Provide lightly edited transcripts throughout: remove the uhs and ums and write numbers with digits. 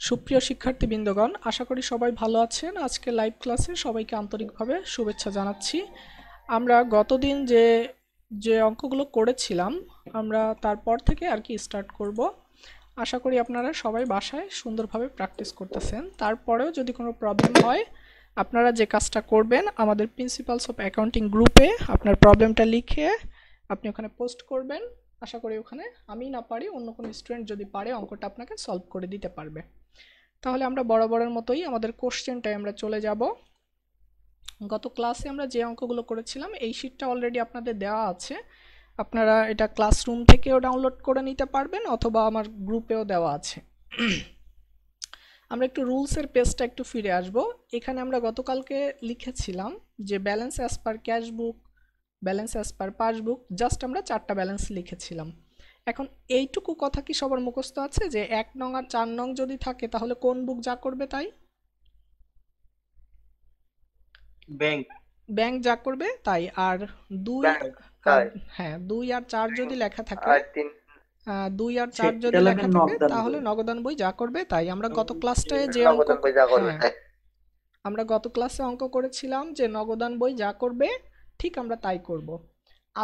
সুপ্রিয় শিক্ষার্থীবৃন্দগণ, আশা করি সবাই ভালো আছেন। আজকে লাইভ ক্লাসে সবাইকে আন্তরিকভাবে শুভেচ্ছা জানাচ্ছি। আমরা গতদিন যে যে অঙ্কগুলো করেছিলাম আমরা তারপর থেকে আর কি স্টার্ট করব। আশা করি আপনারা সবাই বাসায় সুন্দরভাবে প্র্যাকটিস করতেছেন। তারপরেও যদি কোনো প্রবলেম হয়, আপনারা যে কাজটা করবেন, আমাদের প্রিন্সিপালস অফ অ্যাকাউন্টিং গ্রুপে আপনার প্রবলেমটা লিখে আপনি ওখানে পোস্ট করবেন। আশা করি ওখানে আমি না পারি, অন্য কোনো স্টুডেন্ট যদি পারে অঙ্কটা আপনাকে সলভ করে দিতে পারবে। তাহলে আমরা বরাবরের মতোই আমাদের কোশ্চেনটায় আমরা চলে যাব। গত ক্লাসে আমরা যে অঙ্কগুলো করেছিলাম এই শিটটা অলরেডি আপনাদের দেওয়া আছে, আপনারা এটা ক্লাসরুম থেকেও ডাউনলোড করে নিতে পারবেন অথবা আমার গ্রুপেও দেওয়া আছে। আমরা একটু রুলসের পেজটা একটু ফিরে আসব। এখানে আমরা গতকালকে লিখেছিলাম যে ব্যালেন্স অ্যাজ পার ক্যাশ বুক, ব্যালেন্স অ্যাজ পার পাসবুক, জাস্ট আমরা 4টা ব্যালেন্স লিখেছিলাম। এখন এইটুকু কথা কি সবার মুখস্থ আছে যে 1 নং আর 4 নং যদি থাকে তাহলে কোন বুক যা করবে তাই? ব্যাংক যা করবে তাই। আর 2 হ্যাঁ 2 আর 4 যদি লেখা থাকে, 2 আর 4 যদি লেখা থাকে তাহলে নগদান বই যা করবে তাই। আমরা গত ক্লাসটায় যে অঙ্ক, আমরা গত ক্লাসে অঙ্ক করেছিলাম যে নগদান বই যা করবে ঠিক আমরা তাই করব।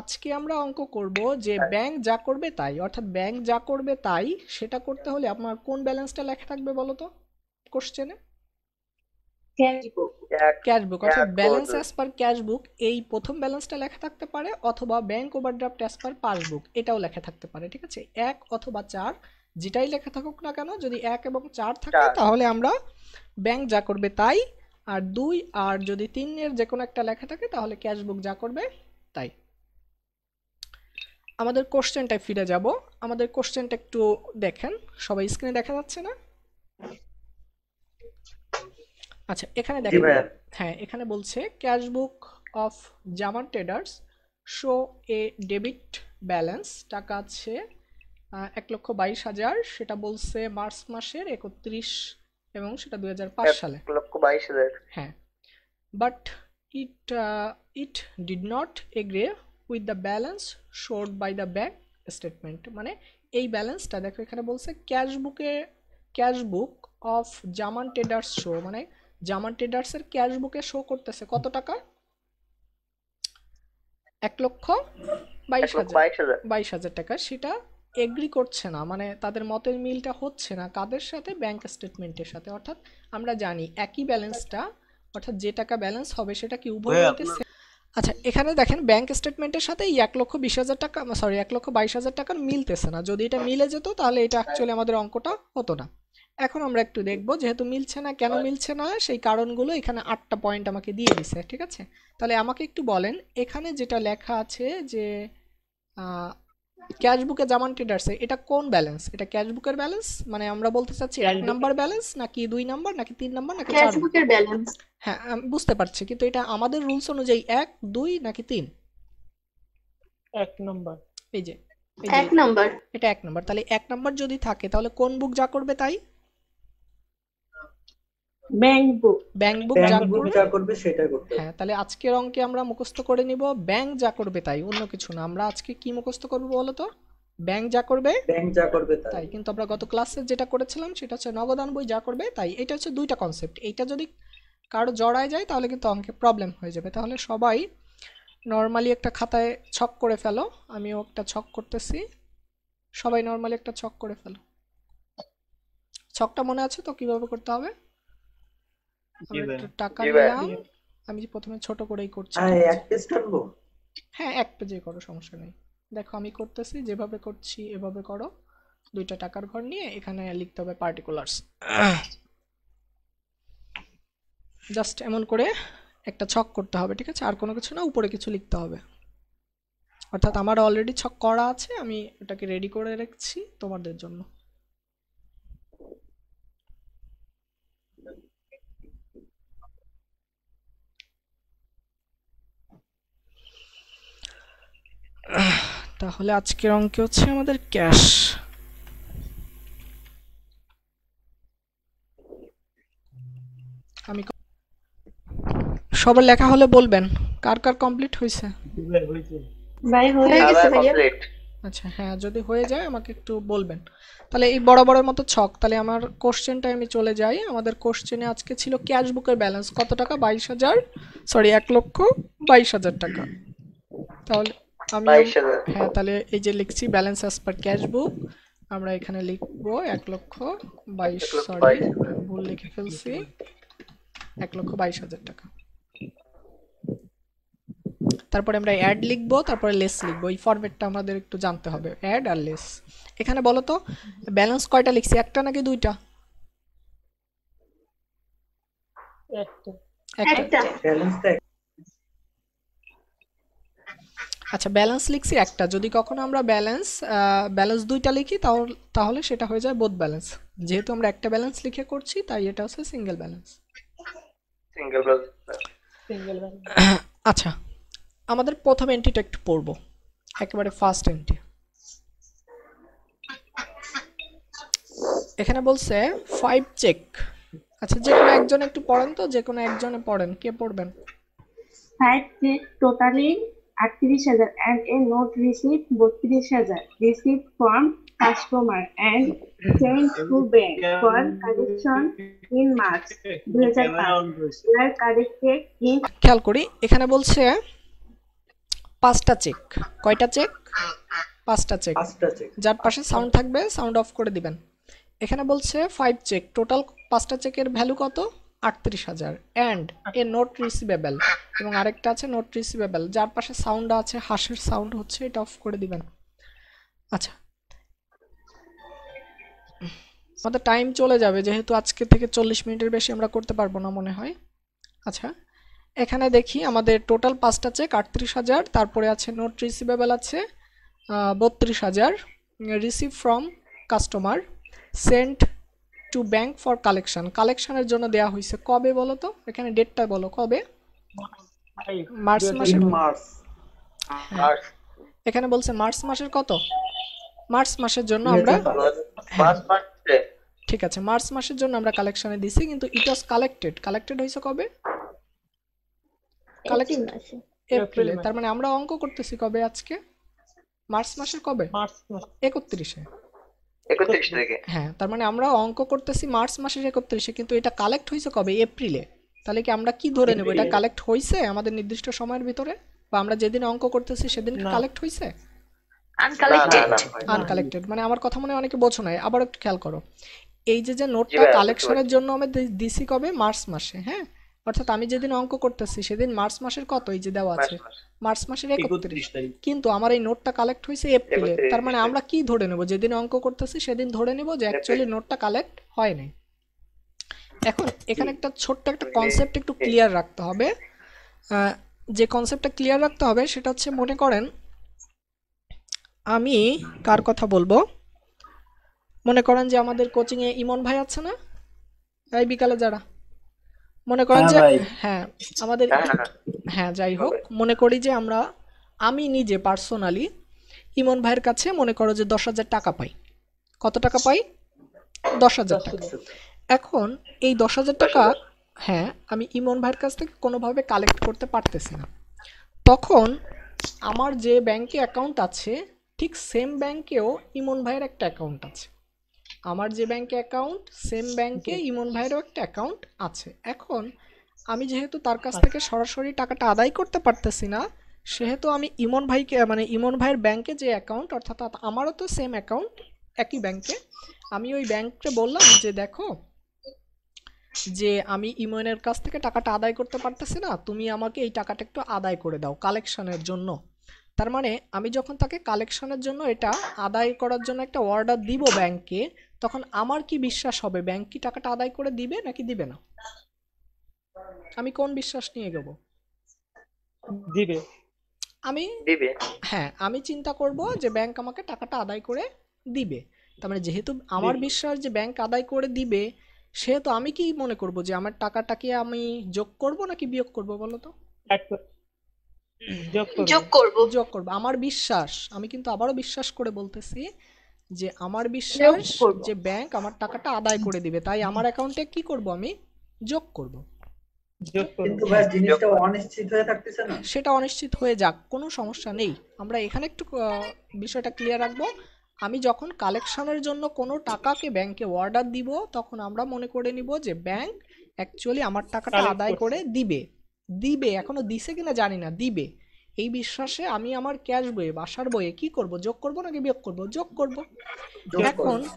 আজকে আমরা অঙ্ক করব যে ব্যাংক যা করবে তাই, অর্থাৎ ব্যাংক যা করবে তাই সেটা করতে হলে আপনার কোন ব্যালেন্সটা লেখা থাকবে বলো তো কোশ্চেনে? ক্যাশ বুক, অর্থাৎ ব্যালেন্স অ্যাজ পার ক্যাশ বুক, এই প্রথম ব্যালেন্সটা লেখা থাকতে পারে, অথবা bank overdraft as per passbook এটাও লেখা থাকতে পারে। ঠিক আছে, 1 অথবা 4 যেটাই লেখা থাকুক না কেন, যদি 1 এবং 4 থাকে তাহলে আমরা ব্যাংক যা করবে তাই, আর 2 আর যদি 3 এর যে কোনো একটা লেখা থাকে তাহলে ক্যাশ বুক যা করবে তাই। আমাদের কোশ্চেনটায় ফিরে যাব। আমাদের কোশ্চেনটা একটু দেখেন, সবাই স্ক্রিনে দেখা যাচ্ছে না? আচ্ছা, এখানে দেখেন, হ্যাঁ এখানে বলছে cash book of Zaman traders show A debit balance, টাকা আছে 1,22,000, সেটা বলছে মার্চ মাসের 31 এবং সেটা 2005 সালে 1,22,000। হ্যাঁ, but it did not agree with the balance showed by the bank statement. মানে এই ব্যালেন্সটা দেখো এখানে বলছে cash book of Zaman traders show, মানে জামান ট্রেডার্সের ক্যাশ বুকে শো করতেছে কত টাকা? 1,22,000 টাকা। সেটা এগ্রি করছে না, মানে তাদের মতের মিলটা হচ্ছে না কাদের সাথে? ব্যাংক স্টেটমেন্টের সাথে। অর্থাৎ আমরা জানি একই ব্যালেন্সটা, অর্থাৎ যে টাকা ব্যালেন্স হবে সেটা কি উভয় বলতে। আচ্ছা, এখানে দেখেন ব্যাংক স্টেটমেন্টের সাথে এই 1,20,000 টাকা, সরি 1,22,000 টাকার মিলতেছে না। যদি এটা মিলে যেত তাহলে এটা অ্যাকচুয়ালি আমাদের অঙ্কটা হতো না। এখন আমরা একটু দেখব যেহেতু মিলছে না, কেন মিলছে না সেই কারণগুলো এখানে 8টা পয়েন্ট আমাকে দিয়ে দিছে। ঠিক আছে, তাহলে আমাকে একটু বলেন এখানে যেটা লেখা আছে যে ক্যাশ বুকে জামান ট্রেডার্সে, এটা কোন ব্যালেন্স? এটা ক্যাশ বুকের ব্যালেন্স, মানে আমরা বলতে চাচ্ছি 1 নাম্বার ব্যালেন্স নাকি 2 নাম্বার নাকি 3 নাম্বার নাকি 4 বুকের ব্যালেন্স? হ্যাঁ আমি বুঝতে পারছি, কিন্তু এটা আমাদের রুলস অনুযায়ী 1, 2 নাকি 3? 1 নাম্বার। এই যে 1 নাম্বার, এটা 1 নাম্বার। তাহলে 1 নাম্বার যদি থাকে তাহলে কোন বুক যা করবে তাই? ব্যাংক বুক যা করবে সেটা করতে। হ্যাঁ, তাহলে আজকের অঙ্কে আমরা মুখস্থ করে নিব ব্যাংক যা করবে তাই, অন্য কিছু না। আমরা আজকে কি মুখস্থ করব বলো তো? ব্যাংক যা করবে তাই। কিন্তু আমরা গত ক্লাসে যেটা করেছিলাম সেটা হচ্ছে নগদান বই যা করবে তাই। এটা হচ্ছে দুইটা কনসেপ্ট, এইটা যদি কারো জড়ায় যায় তাহলে কিন্তু অঙ্কে প্রবলেম হয়ে যাবে। তাহলে সবাই নর্মালি একটা খাতায় ছক করে ফেলো, আমিও একটা ছক করতেছি। সবাই নর্মালি একটা ছক করে ফেলো। ছকটা মনে আছে তো কিভাবে করতে হবে? টাকা নিলাম, আমি প্রথমে ছোট করেই করছি। হ্যাঁ এক পেজে করো, সমস্যা নেই। দেখো আমি করতেছি, যেভাবে করছি এভাবে করো। দুইটা টাকার ঘর নিয়ে এখানে লিখতে হবে পার্টিকুলার্স, জাস্ট এমন করে একটা ছক করতে হবে। ঠিক আছে, আর কোনো কিছু না, উপরে কিছু লিখতে হবে। অর্থাৎ আমার অলরেডি ছক করা আছে, আমি এটাকে রেডি করে রেখেছি তোমাদের জন্য। তাহলে আজকের অঙ্কে হচ্ছে আমাদের ক্যাশ। আমি সবার লেখা হলে বলবেন কার কার কমপ্লিট হয়েছে। ভাই হয়ে গেছে ভাইয়া। আচ্ছা হ্যাঁ, যদি হয়ে যায় আমাকে একটু বলবেন। তাহলে এই বরাবরের মতো ছক, তাহলে আমার কোশ্চেনটায় আমি চলে যাই। আমাদের কোশ্চেনে আজকে ছিল ক্যাশ বুকের ব্যালেন্স কত টাকা, 22,000, সরি 1,22,000 টাকা। তাহলে আমি 22,000। হ্যাঁ, তাহলে এই যে লিখছি ব্যালেন্স অ্যাজ পার ক্যাশ বুক, আমরা এখানে লিখবো 1,22,000, 1,22,000। সরি ভুল লিখে ফেলছি, 1,22,000 টাকা। তারপরে আমরা অ্যাড লিখবো, তারপরে লেস লিখবো। এই ফরম্যাটটা আমাদের একটু জানতে হবে, অ্যাড আর লেস। এখানে বলো তো ব্যালেন্স কয়টা লিখছি, একটা নাকি দুইটা? একটা। একটা। ব্যালেন্সটা আচ্ছা ব্যালেন্স লিখছি একটা, যদি কখনো আমরা ব্যালেন্স দুইটা লিখি তাহলে সেটা হয়ে যায় বোথ ব্যালেন্স। যেহেতু আমরা একটা ব্যালেন্স লিখে করছি তাই এটা হচ্ছে single balance. Single balance. Single balance. আচ্ছা, আমাদের প্রথম এন্ট্রিটা একটু পড়বো, একেবারে ফার্স্ট এন্ট্রি। এখানে বলছে 5 চেক। আচ্ছা যে কোনো একজন একটু পড়েন তো, যে কোনো একজনে পড়েন, কে পড়বেন? 5 check totaling 38,000 and a note receipt 32,000 received from customer and sent to bank for correction in March 2005 were corrected in খেয়াল করি, এখানে বলছে 5টা চেক। কয়টা চেক? 5টা চেক। পাঁচটা চেক। যার পাশে সাউন্ড থাকবে সাউন্ড অফ করে দিবেন। এখানে বলছে 5 চেক, টোটাল 5টা চেকের ভ্যালু কত? 38,000 অ্যান্ড এ নোট রিসিভেবল, এবং আরেকটা আছে নোট রিসিভেবল, যার পাশে সাউন্ড আছে হাঁসের সাউন্ড হচ্ছে, এটা অফ করে দিবেন। আচ্ছা আমাদের টাইম চলে যাবে, যেহেতু আজকে থেকে 40 মিনিটের বেশি আমরা করতে পারবো না মনে হয়। আচ্ছা এখানে দেখি আমাদের টোটাল 5টা চেক 38,000, তারপরে আছে নোট রিসিভেবল আছে 32,000, receive from customer, sent to bank for collection. কালেকশনের জন্য দেয়া হয়েছে কবে বলো তো, এখানে ডেটটা বলো কবে? মার্চ মাসের। মার্চ। হ্যাঁ, এখানে বলছে মার্চ মাসের কত? মার্চ মাসের জন্য আমরা, মার্চ মাসে। ঠিক আছে মার্চ মাসের জন্য আমরা কালেকশনে দিছি, কিন্তু ইট ওয়াজ কালেক্টেড হয়েছে কবে? এপ্রিল মাসে। এপ্রিলে। তার মানে আমরা অঙ্ক করতেছি কবে আজকে? মার্চ মাসের কবে? মার্চ মাস 31-এ। 31 তারিখে। হ্যাঁ, তার মানে আমরা অঙ্ক করতেছি মার্চ মাসের 31-এ, কিন্তু এটা কালেক্ট হয়েছে কবে? এপ্রিলে। তাহলে কি আমরা কি ধরে নেব, এটা কালেক্ট হয়েছে আমাদের নির্দিষ্ট সময়ের ভিতরে, বা আমরা যেদিন অঙ্ক করতেছি সেদিন না। কালেক্ট হয়েছে? আনকালেক্টেড। আনকালেক্টেড। মানে আমার কথা মনে হয় অনেকে বোঝো নাই, আবার একটু খেয়াল করো। এই যে নোটটা জি ভাইয়া, কালেকশনের জন্য আমি দিছি কবে? মার্চ মাসে। হ্যাঁ, অর্থাৎ আমি যেদিন অঙ্ক করতেছি সেদিন মার্চ মাসের কত, এই যে দেওয়া আছে মার্চ মাসের 31, কিন্তু আমার এই নোটটা কালেক্ট হয়েছে এপ্রিলে। 31 তার মানে আমরা কি ধরে নেব, যেদিন অঙ্ক করতেছি সেদিন ধরে নেব যে অ্যাকচুয়ালি নোটটা কালেক্ট হয় নাই। এখন এখানে একটা ছোট্ট একটা কনসেপ্ট একটু ক্লিয়ার রাখতে হবে। যে কনসেপ্টটা ক্লিয়ার রাখতে হবে সেটা হচ্ছে, মনে করেন আমি কার কথা বলবো, মনে করেন যে আমাদের কোচিং এ ইমন ভাই আছে না, এই বিকালে যারা, মনে করেন হ্যাঁ যে ভাই। হ্যাঁ আমাদের, হ্যাঁ যাই হোক, মনে করি যে আমি নিজে পার্সোনালি ইমন ভাইয়ের কাছে মনে করো যে 10,000 টাকা পাই। কত টাকা পাই? 10,000 টাকা। এখন এই 10,000 টাকা, হ্যাঁ, আমি ইমন ভাইয়ের কাছ থেকে কোনোভাবে কালেক্ট করতে পারতেছি না। তখন আমার যে ব্যাংকে অ্যাকাউন্ট আছে ঠিক সেম ব্যাংকেও ইমন ভাইয়ের একটা অ্যাকাউন্ট আছে। আমার যে ব্যাংকে অ্যাকাউন্ট সেম ব্যাংকে ইমন ভাইয়েরও একটা অ্যাকাউন্ট আছে। এখন আমি যেহেতু তার কাছ থেকে সরাসরি টাকাটা আদায় করতে পারতেছি না, সেহেতু আমি ইমন ভাইকে, মানে ইমন ভাইয়ের ব্যাংকে যে অ্যাকাউন্ট, অর্থাৎ আমারও তো সেম অ্যাকাউন্ট একই ব্যাংকে, আমি ওই ব্যাংকে বললাম যে দেখো যে আমি ইমনের কাছ থেকে টাকাটা আদায় করতে পারতেছি না, তুমি আমাকে এই টাকাটা একটু আদায় করে দাও কালেকশনের জন্য। তার মানে আমি যখন তাকে কালেকশনের জন্য এটা আদায় করার জন্য একটা অর্ডার দিব ব্যাংকে, তখন আমার কি বিশ্বাস হবে, ব্যাংক কি টাকাটা আদায় করে দিবে নাকি দিবে না? আমি কোন বিশ্বাস নিয়ে এগোবো? দিবে। আমি দিবে। হ্যাঁ, আমি চিন্তা করব যে ব্যাংক আমাকে টাকাটা আদায় করে দিবে। তার মানে যেহেতু আমার বিশ্বাস যে ব্যাংক আদায় করে দিবে, সেহেতু আমি কি মনে করব যে আমার টাকাটাকে আমি যোগ করব নাকি বিয়োগ করব বলো তো? অ্যাড করে যোগ করব। যোগ করব। আমার বিশ্বাস, আমি কিন্তু আবারও বিশ্বাস করে বলতেছি যে আমার বিশ্বাস যে ব্যাংক আমার টাকাটা আদায় করে দিবে, তাই আমার অ্যাকাউন্টে কি করব, আমি যোগ করব। যোগ করব। কিন্তু ভাই জিনিসটা অনিশ্চিত হয়ে থাকতেছে না? সেটা অনিশ্চিত হয়ে যাক, কোনো সমস্যা নেই। আমরা এখানে একটু বিষয়টা ক্লিয়ার রাখবো। আমি যখন কালেকশনের জন্য কোনো টাকাকে ব্যাংকে অর্ডার দিব, তখন আমরা মনে করে নিব যে ব্যাংক অ্যাকচুয়ালি আমার টাকাটা Collect আদায় করছে। করে দিবে। দিবে, এখনো দিছে কিনা জানি না, দিবে। এই বিশ্বাসে আমি আমার ক্যাশ বইয়ে, বাসার বইয়ে কি করব, যোগ করব নাকি বিয়োগ করব? যোগ করব। যোগ এখন করবো।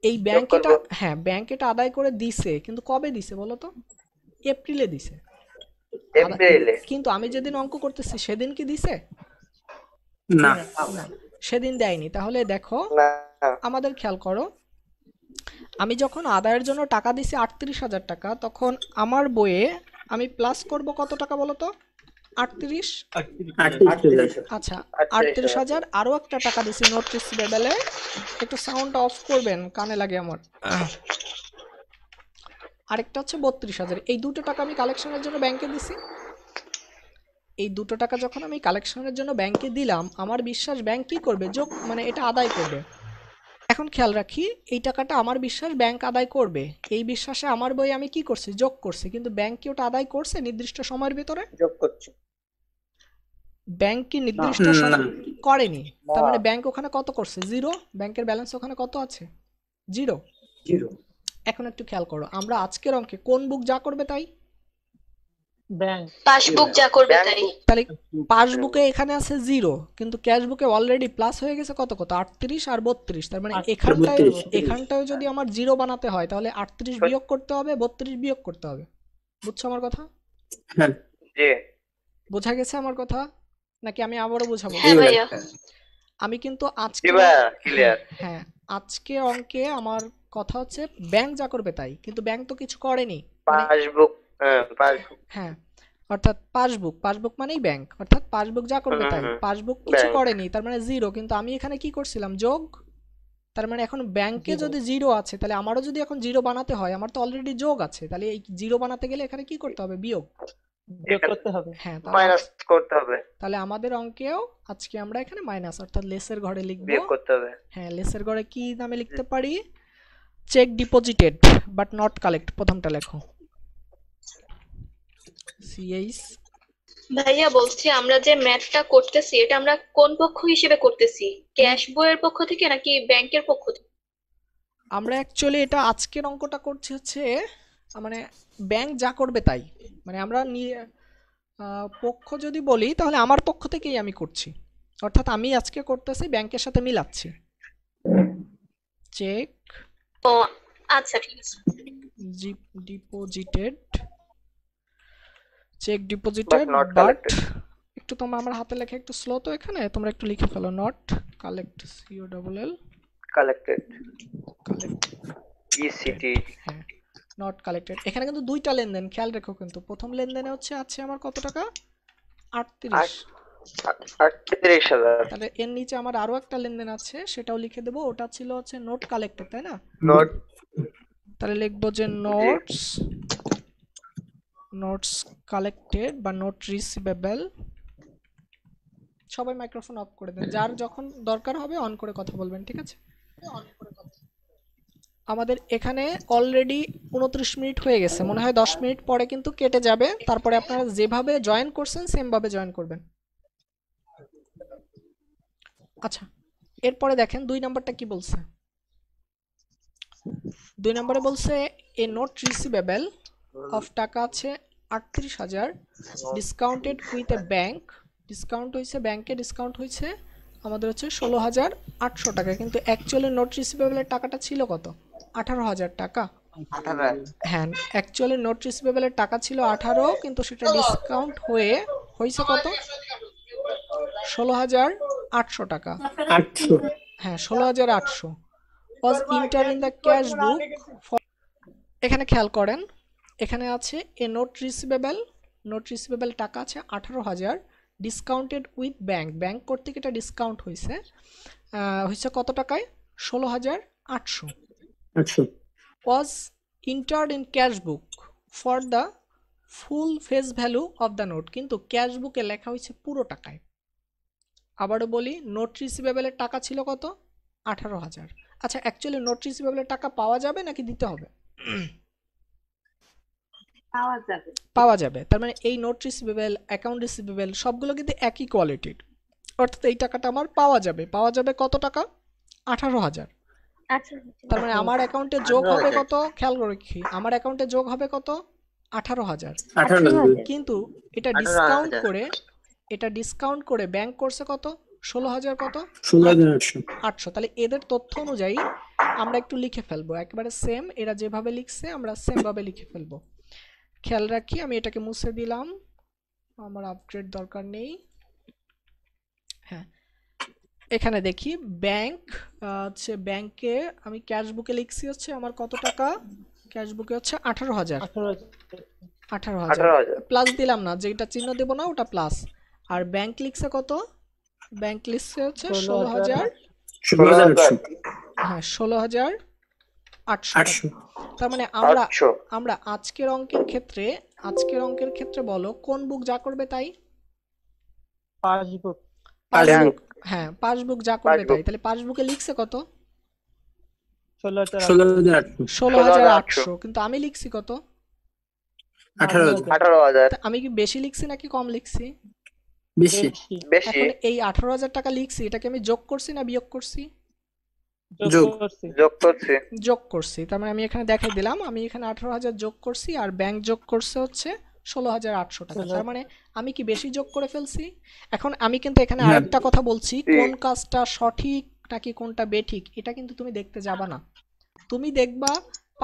এই যোগ ব্যাংক এটা, করবো। হ্যাঁ ব্যাংক এটা আদায় করে দিছে, কিন্তু কবে দিছে বলো তো? এপ্রিলে দিছে। এপ্রিলে। কিন্তু আমি যেদিন অঙ্ক করতেছি সেদিন কি দিছে? না। না, সেদিন দেয়নি। তাহলে দেখো, না। আমাদের খেয়াল করো, আমি যখন আদায়ের জন্য টাকা দিছি 38,000 টাকা, তখন আমার বইয়ে আমি প্লাস করব কত টাকা বলো তো? 38। 38,000। আচ্ছা, 38,000 38,000 আরো একটা টাকা দিছি নোট রিসিভেবলে। একটু সাউন্ড অফ করবেন, কানে লাগে আমার। আরেকটা হচ্ছে 32,000। এই দুটো টাকা আমি কালেকশনের জন্য ব্যাংকে দিছি। এই দুটো টাকা যখন আমি কালেকশনের জন্য ব্যাংকে দিলাম, আমার বিশ্বাস ব্যাংক কি করবে, যোগ মানে এটা আদায় করবে। এখন খেয়াল রাখি, এই টাকাটা আমার বিশ্বাস ব্যাংক আদায় করবে, এই বিশ্বাসে আমার বই আমি কি করছি, যোগ করছি। কিন্তু ব্যাংক কি ওটা আদায় করছে নির্দিষ্ট সময়ের ভিতরে? যোগ করছি। ব্যাংক কি নির্দিষ্ট না। সময় করেনি? তার মানে ব্যাংক ওখানে কত করছে? জিরো। ব্যাংকের ব্যালেন্স ওখানে কত আছে? জিরো। জিরো। এখন একটু খেয়াল করো, আমরা আজকের অঙ্কে কোন বুক যা করবে তাই? ব্যাংক। পাসবুক যা করবে ব্যাংক তাই। তাহলে পাসবুকে এখানে আছে জিরো, কিন্তু ক্যাশ বুকে অলরেডি প্লাস হয়ে গেছে কত কত, 38 আর 32। তার মানে 38, এখানটায় 32। এখানটায় যদি আমার জিরো বানাতে হয়, তাহলে 38 বিয়োগ করতে হবে, 32 বিয়োগ করতে হবে। বুঝছো আমার কথা? হ্যাঁ। জি। বোঝা গেছে আমার কথা নাকি আমি আবারও বোঝাবো? হ্যাঁ ভাইয়া। আমি কিন্তু জি আজকে, ভাইয়া, ক্লিয়ার। হ্যাঁ আজকে অঙ্কে আমার কথা হচ্ছে ব্যাংক যা করবে তাই, কিন্তু ব্যাংক তো কিছু করেনি। মানে পাসবুক। হ্যাঁ, পাসবুক। হ্যাঁ, অর্থাৎ পাসবুক, পাসবুক মানেই ব্যাংক, অর্থাৎ পাসবুক যা করবে তাই। পাসবুক কিছু ব্যাংক। করেনি, তার মানে জিরো। কিন্তু আমি এখানে কি করছিলাম, যোগ। তার মানে এখন ব্যাংকে Zero। যদি জিরো আছে, তাহলে আমারও যদি এখন জিরো বানাতে হয়, আমার তো অলরেডি যোগ আছে, তাহলে এই জিরো বানাতে গেলে এখানে কি করতে হবে, বিয়োগ। যোগ করতে হবে। হ্যাঁ, মাইনাস করতে হবে। তাহলে আমাদের অঙ্কেও আজকে আমরা এখানে মাইনাস অর্থাৎ লেসের ঘরে লিখবো। বিয়োগ করতে হবে। হ্যাঁ, লেসের ঘরে কি নামে লিখতে পারি? Cheque deposited but not collect, প্রথমটা লেখো। সিএইচ। ভাইয়া বলছি, আমরা যে ম্যাথটা করতেছি এটা আমরা কোন পক্ষ হিসেবে করতেছি? ক্যাশ বইয়ের পক্ষ থেকে নাকি ব্যাংকের পক্ষ থেকে? আমরা অ্যাকচুয়ালি এটা আজকের অঙ্কটা করছি হচ্ছে মানে ব্যাংক যা করবে তাই। মানে আমরা পক্ষ যদি বলি, তাহলে আমার পক্ষ থেকেই আমি করছি, অর্থাৎ আমি আজকে করতেছি ব্যাংকের সাথে মিলাচ্ছি। চেক ও আচ্ছা, ঠিক আছে। Deposited, cheque deposited not but, collected. একটু তোমরা আমার হাতে লেখা একটু স্লো তো, এখানে তোমরা একটু লিখে ফেলো, not collect, COLL collected. Collect, E C T. হ্যাঁ নট কালেক্টেড। এখানে কিন্তু দুইটা লেনদেন, খেয়াল রেখো। কিন্তু প্রথম লেনদেনে হচ্ছে আছে আমার কত টাকা, 38। 38,000। তাহলে এর নিচে আমার আরো একটা লেনদেন আছে, সেটাও লিখে দেবো। ওটা ছিল হচ্ছে নোট কালেক্টেড, তাই না? নোট। তাহলে লিখবো যে নোটস, নোটস কালেক্টেড বা নোট রিসিভেবল। সবাই মাইক্রোফোন অফ করে দেন, যার যখন দরকার হবে অন করে কথা বলবেন, ঠিক আছে? আমাদের এখানে অলরেডি 29 মিনিট হয়ে গেছে, মনে হয় 10 মিনিট পরে কিন্তু কেটে যাবে। তারপরে আপনারা যেভাবে জয়েন করছেন সেম ভাবে জয়েন করবেন। আচ্ছা, এরপরে দেখেন 2 নাম্বারটা কি বলছে। 2 নম্বরে বলছে এ নোট রিসিভেবল অফ টাকা আছে 38,000 discounted with a bank. Discount হয়েছে, ব্যাংকে ডিসকাউন্ট হয়েছে আমাদের হচ্ছে 16,800 টাকা, কিন্তু অ্যাকচুয়ালি নোট রিসিভেবলের টাকাটা ছিল কত, 18,000 টাকা। 18,000। হ্যাঁ, অ্যাকচুয়ালি নোট রিসিভেবলের টাকা ছিল 18, কিন্তু সেটা ডিসকাউন্ট হয়ে হয়েছে কত, 16,800 টাকা। 800। হ্যাঁ, 16,800 was entered in the cash book for, এখানে খেয়াল করেন, এখানে আছে এ নোট রিসিভেবল, নোট রিসিভেবল টাকা আছে 18,000 ডিসকাউন্টেড উইথ ব্যাংক, ব্যাংক কর্তৃক এটা ডিসকাউন্ট হয়েছে, হয়েছে কত টাকায়, 16,800 800। was entered in cash book for the full face value of the note, কিন্তু ক্যাশ বুকে লেখা হয়েছে পুরো টাকায়। আবারও বলি, নোট রিসিভেবলের টাকা ছিল কত, 18,000। আচ্ছা, অ্যাকচুয়ালি নোট রিসিভেবলের টাকা পাওয়া যাবে নাকি দিতে হবে? পাওয়া যাবে। পাওয়া যাবে। তার মানে এই নোট রিসিভেবল, অ্যাকাউন্ট রিসিভেবল সবগুলো কিন্তু একই কোয়ালিটির, অর্থাৎ এই টাকাটা আমার পাওয়া যাবে। পাওয়া যাবে কত টাকা? 18,000। আচ্ছা তার মানে আমার অ্যাকাউন্টে যোগ হবে কত? খেয়াল করে কি, আমার অ্যাকাউন্টে যোগ হবে কত? 18,000। 18,000 কিন্তু এটা 18,000 ডিসকাউন্ট করে ব্যাংক করছে কত? 16,000 কত? 16,800 800। তাহলে এদের তথ্য অনুযায়ী আমরা একটু লিখে ফেলবো, একেবারে সেম, এরা যেভাবে লিখছে আমরা সেম ভাবে লিখে ফেলবো। খেয়াল রাখি, আমি এটাকে মুছে দিলাম, আমার আপডেট দরকার নেই। হ্যাঁ, এখানে দেখি ব্যাংক হচ্ছে, ব্যাংকে আমি ক্যাশ বুকে লিখছি হচ্ছে আমার কত টাকা? ক্যাশ বুকে হচ্ছে 18,000। 18,000 18,000 18,000 প্লাস দিলাম না, যেটা চিহ্ন দেব না ওটা প্লাস। আর ব্যাংক লিখছে কত? ব্যাংক লিখছে হচ্ছে 16,000। 16,800 হ্যাঁ, 16,800 টাকা। 800 তার মানে আমরা 800 আমরা আজকের অঙ্কের ক্ষেত্রে বলো কোন বুক যা করবে তাই? পাসবুক পাসবুক হ্যাঁ, পাসবুক যা করবে পাসবুক। তাই। তাহলে পাসবুকে লিখছে কত? 16,000 16,800 16,800। কিন্তু আমি লিখছি কত? 18,000 18,000 তা আমি কি বেশি লিখছি নাকি কম লিখছি? বেশি বেশি। এখন এই 18,000 টাকা লিখছি, এটাকে আমি যোগ করছি না বিয়োগ করছি? যোগ। যোগ করছি। যোগ করছি। তার মানে আমি এখানে দেখাই দিলাম, আমি এখানে 18,000 যোগ করছি আর ব্যাংক যোগ করছে হচ্ছে 16,800 টাকা। তার মানে আমি কি বেশি যোগ করে ফেলছি? এখন আমি কিন্তু এখানে হ্যাঁ। আরেকটা কথা বলছি, জি। কোন কাজটা সঠিক নাকি কোনটা বেঠিক এটা কিন্তু তুমি দেখতে যাবা না। তুমি দেখবা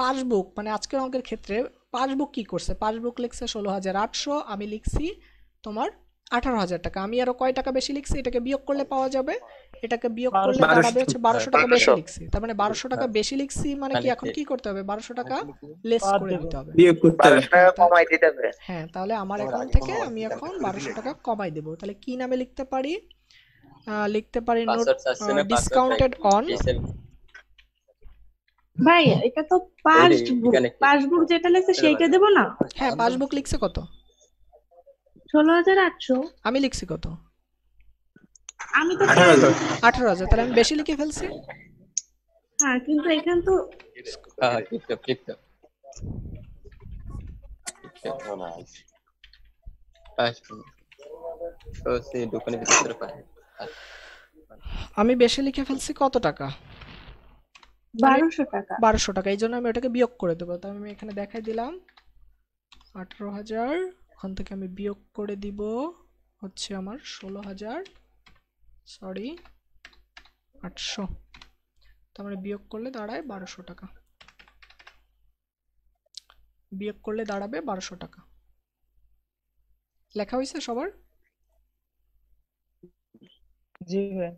পাসবুক, মানে আজকের অঙ্কের ক্ষেত্রে পাসবুক কি করছে? পাসবুক লিখছে 16,800, আমি লিখছি তোমার 18,000 টাকা। আমি আরো কয় টাকা বেশি লিখছি? এটাকে বিয়োগ করলে পাওয়া যাবে, এটাকে বিয়োগ করলে 1200 দাঁড়াবে হচ্ছে 1200 টাকা বেশি 1200 লিখছি। তার মানে 1200 টাকা বেশি লিখছি মানে কি এখন কি করতে হবে? 1200 টাকা লেস বাদ করে দেবো। দিতে হবে। বিয়োগ করতে হবে 1200 টাকা কমাই দিতে হবে। হ্যাঁ, তাহলে আমার অ্যাকাউন্ট থেকে আমি এখন 1200 টাকা কমাই দেবো। তাহলে কি নামে লিখতে পারি? লিখতে পারি নোট ডিসকাউন্টেড অন। ভাই এটা তো পাসবুক যেটা লেখছে সেইটা দেব না? হ্যাঁ, পাসবুক লিখছে কত? 16,800। আমি লিখছি কত? আমি তো 18,000 18,000। তাহলে আমি বেশি লিখে ফেলছি। হ্যাঁ, কিন্তু এখান তো আমি বেশি লিখে ফেলছি কত টাকা? 1200 টাকা। 1200 টাকা। এই জন্য আমি ওটাকে বিয়োগ করে দেবো। তাহলে আমি এখানে দেখাই দিলাম 18,000, ওখান থেকে আমি বিয়োগ করে দিব হচ্ছে আমার 800। তার মানে বিয়োগ করলে দাঁড়ায় 1200 টাকা। বিয়োগ করলে দাঁড়াবে 1200 টাকা। লেখা হয়েছে সবার? জি ভাই।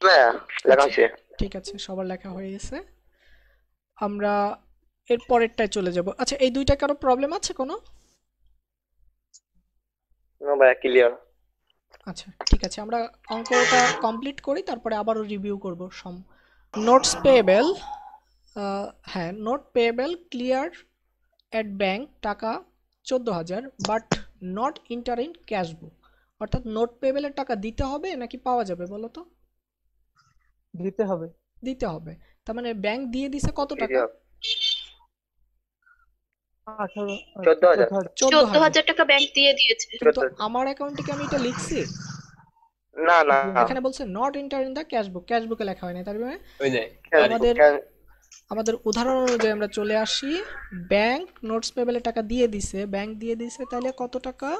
হ্যাঁ, লেখা হয়েছে। ঠিক আছে, সবার লেখা হয়ে গেছে। আমরা এর পরেরটায় চলে যাব। আচ্ছা, এই দুইটা কারো প্রবলেম আছে কোনো? নো ভাই, ক্লিয়ার। আচ্ছা, ঠিক আছে, আমরা অঙ্কটা কমপ্লিট করি, তারপরে আবারও রিভিউ করব। নোটস পেয়েবল, হ্যাঁ, note payable clear at bank টাকা 14,000 but not inter in cash বুক। অর্থাৎ নোট পেয়েবলের টাকা দিতে হবে নাকি পাওয়া যাবে বলো তো? দিতে হবে। দিতে হবে। তার মানে ব্যাংক দিয়ে দিছে কত টাকা? 14,000 14,000 টাকা ব্যাংক দিয়ে দিয়েছে। কিন্তু আমার অ্যাকাউন্টে কি আমি এটা লিখছি? না না, এখানে বলছে not enter in the cash book, cash বুকে লেখা হয় না। তার মানে আমাদের উদাহরণ অনুযায়ী আমরা চলে আসি, ব্যাংক নোটস পেয়েবলের টাকা দিয়ে দিছে, ব্যাংক দিয়ে দিছে, তাহলে কত টাকা?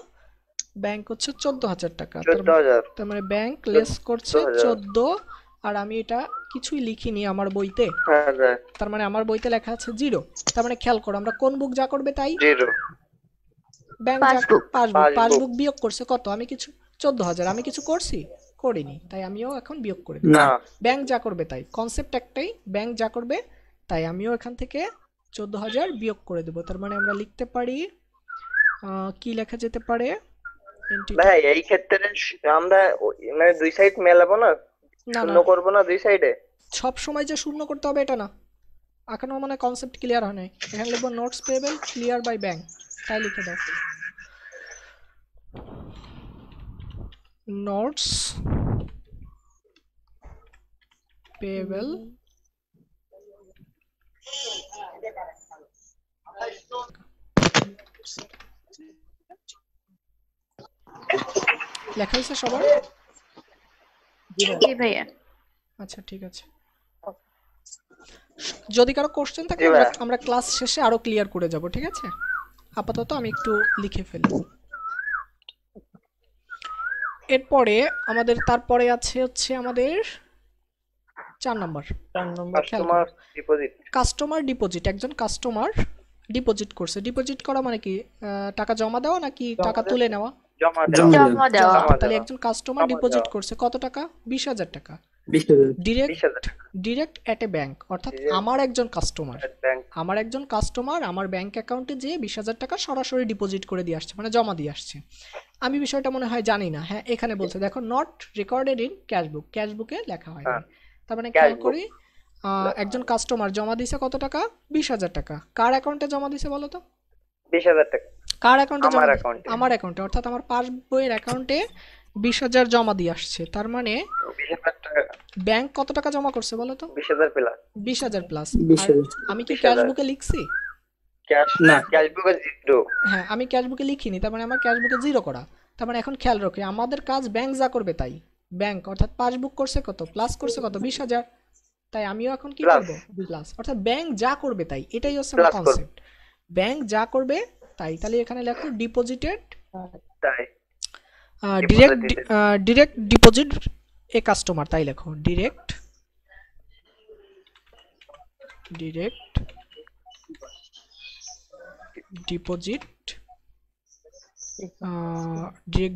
ব্যাংক হচ্ছে 14,000 টাকা। 14,000। তার মানে ব্যাংক লেস করছে 14, আর আমি এটা কিছুই লিখিনি আমার বইতে। তার মানে আমার বইতে লেখা আছে 0। তার মানে খেয়াল করো, আমরা কোন বুক যা করবে তাই? 0। ব্যাংক পাসবুক বিয়োগ করছে কত? আমি কিছু 14,000, আমি কিছু করছি? করিনি, তাই আমিও এখন বিয়োগ করে দিই। না ব্যাংক যা করবে তাই, কনসেপ্ট একটাই, ব্যাংক যা করবে তাই আমিও এখান থেকে 14,000 বিয়োগ করে দেব। তার মানে আমরা লিখতে পারি কি লেখা যেতে পারে? ভাই এই ক্ষেত্রে আমরা মানে দুই সাইড মেলাবো না, না শূন্য করব না দুই সাইডে। সব সময় যে শূন্য করতে হবে এটা না, এখনো মানে কনসেপ্ট ক্লিয়ার হয় নাই। এখানে লিখবো notes payable clear by bank, তাই লিখে দাও। নোটস পেয়েবল লেখা হয়েছে সবার? জি ভাইয়া। আচ্ছা ঠিক আছে, যদি কারো কোশ্চেন থাকে জি ভাইয়া। আমরা ক্লাস শেষে আরো ক্লিয়ার করে যাব, ঠিক আছে? আপাতত আমি একটু লিখে ফেলি। এরপরে তারপরে হচ্ছে আমাদের 4 number 4 number. Customer deposit. Customer deposit. একজন কাস্টমার ডিপোজিট করছে। ডিপোজিট করা মানে কি? টাকা জমা দেওয়া নাকি টাকা তুলে নেওয়া? জমা জমা দেওয়া। জমা দেওয়া। জমা তাহলে দেওয়া। একজন কাস্টমার জমা ডিপোজিট দেওয়া। করছে কত টাকা? 20,000 টাকা। 20,000 ডিরেক্ট 20,000 টাকা। ডিরেক্ট অ্যাট এ ব্যাংক, অর্থাৎ Direct আমার একজন কাস্টমার ব্যাংক। আমার ব্যাংক অ্যাকাউন্টে যে 20,000 টাকা সরাসরি ডিপোজিট করে দিয়ে আসছে, মানে জমা দিয়ে আসছে। আমি বিষয়টা মনে হয় জানি না। হ্যাঁ, এখানে বলছে দেখো নট রেকর্ডেড ইন ক্যাশবুক, ক্যাশবুকে লেখা হয় না। হ্যাঁ, তার মানে খেয়াল ক্যাশবুক। করি, একজন কাস্টমার জমা দিছে কত টাকা? 20,000 টাকা। কার অ্যাকাউন্টে জমা দিছে বলো তো? 20,000 টাকা। কার অ্যাকাউন্টে জমা আমার দিছে? অ্যাকাউন্টে। আমার অ্যাকাউন্টে, অর্থাৎ আমার পাসবইয়ের অ্যাকাউন্টে 20,000 জমা দিয়ে আসছে। তার মানে 20,000 টাকা। ব্যাংক কত টাকা জমা করছে বলো তো? 20,000 প্লাস। 20,000 প্লাস। 20,000 আমি কি 20,000 ক্যাশবুকে লিখছি? ক্যাশ না। ক্যাশবুকে 0। হ্যাঁ, আমি ক্যাশবুকে লিখিনি, তার মানে আমার ক্যাশবুকে 0 করা। তার মানে এখন খেয়াল রাখি, আমাদের কাজ ব্যাংক যা করবে তাই। ব্যাংক অর্থাৎ পাসবুক করছে কত? প্লাস করছে কত? 20,000। তাই আমিও এখন কি Plus। করব? প্লাস। অর্থাৎ ব্যাংক যা করবে তাই, এটাই হচ্ছে আমার Plus করবে। কনসেপ্ট। ব্যাংক যা করবে তাই। তাহলে এখানে লেখো ডিপোজিটেড, তাই ডিরেক্ট ডিপোজিট এ কাস্টমার, তাই লেখো ডিরেক্ট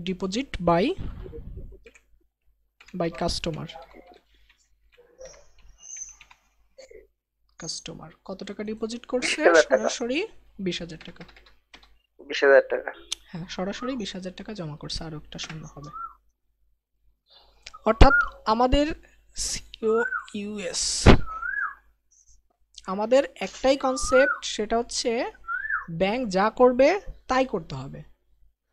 ডিপোজিট বাই কাস্টমার কত টাকা ডিপোজিট করছে? 20,000 টাকা। সরাসরি 20,000 টাকা। 20,000 টাকা। হ্যাঁ, সরাসরি 20,000 টাকা জমা করছে, আরো একটা শূন্য হবে। অর্থাৎ আমাদের COUS, আমাদের একটাই কনসেপ্ট, সেটা হচ্ছে ব্যাংক যা করবে তাই করতে হবে।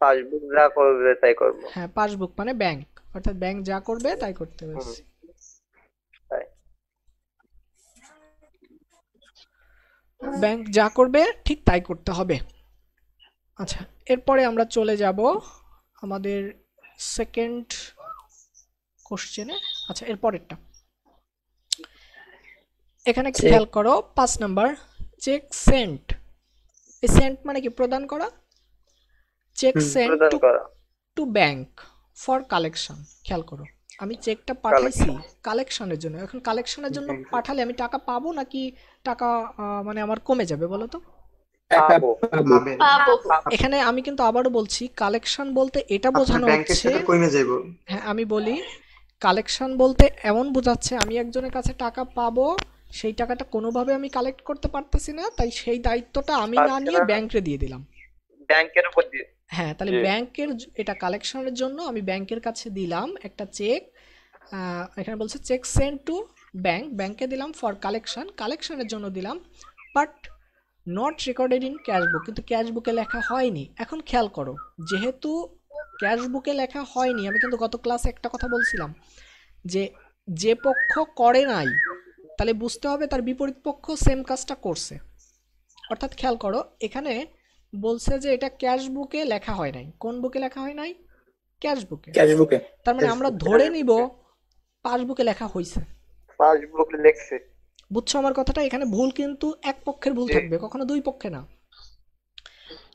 পাসবুক যা করবে তাই করব। হ্যাঁ, পাসবুক মানে ব্যাংক, অর্থাৎ ব্যাংক যা করবে তাই করতে হবে। তাই। ব্যাংক যা করবে ঠিক তাই করতে হবে। আচ্ছা, এরপরে আমরা চলে যাব আমাদের সেকেন্ড কোশ্চেনে। আচ্ছা, এরপরেরটা এখানে খেয়াল করো, 5 নাম্বার চেক সেন্ট। এই সেন্ট মানে কি? প্রদান করা। চেক সেন্ট প্রদান করা। Two bank for collection. খেয়াল করো, আমি চেকটা পাঠাইছি কালেকশনের জন্য। এখন কালেকশনের জন্য পাঠালে আমি টাকা পাবো নাকি টাকা মানে আমার কমে যাবে বলো তো? টাকা পাবো। পাবো। পাবো। এখানে আমি কিন্তু আবারও বলছি, কালেকশন বলতে এটা বোঝানো হচ্ছে, হ্যাঁ আমি বলি, কালেকশন বলতে এমন বোঝাচ্ছে আমি একজনের কাছে টাকা পাবো, সেই টাকাটা কোনোভাবে আমি কালেক্ট করতে পারতেছি না, তাই সেই দায়িত্বটা আমি না নিয়ে ব্যাংকে দিয়ে দিলাম। ব্যাংকের উপর দিয়ে। হ্যাঁ, তাহলে জি। ব্যাংকের এটা কালেকশনের জন্য আমি ব্যাংকের কাছে দিলাম একটা চেক। এখানে বলছে চেক সেন্ট টু ব্যাংক, ব্যাংকে দিলাম ফর কালেকশনের জন্য দিলাম, but not recorded in cashbook, কিন্তু ক্যাশবুকে লেখা হয়নি। এখন খেয়াল করো, যেহেতু ক্যাশবুকে লেখা হয়নি, আমি কিন্তু গত ক্লাসে একটা কথা বলছিলাম যে যে পক্ষ করে নাই তাহলে বুঝতে হবে তার বিপরীত পক্ষ সেম কাজটা করছে। অর্থাৎ খেয়াল করো, এখানে বলছে যে এটা ক্যাশবুকে লেখা হয় নাই। কোন বুকে লেখা হয় নাই? ক্যাশবুকে। ক্যাশবুকে তার মানে আমরা ধরে নিব পাসবুকে লেখা হয়েছে। পাসবুক লেখছে। বুঝছো আমার কথাটা? এখানে ভুল কিন্তু এক পক্ষের ভুল জি। থাকবে, কখনো দুই পক্ষে না।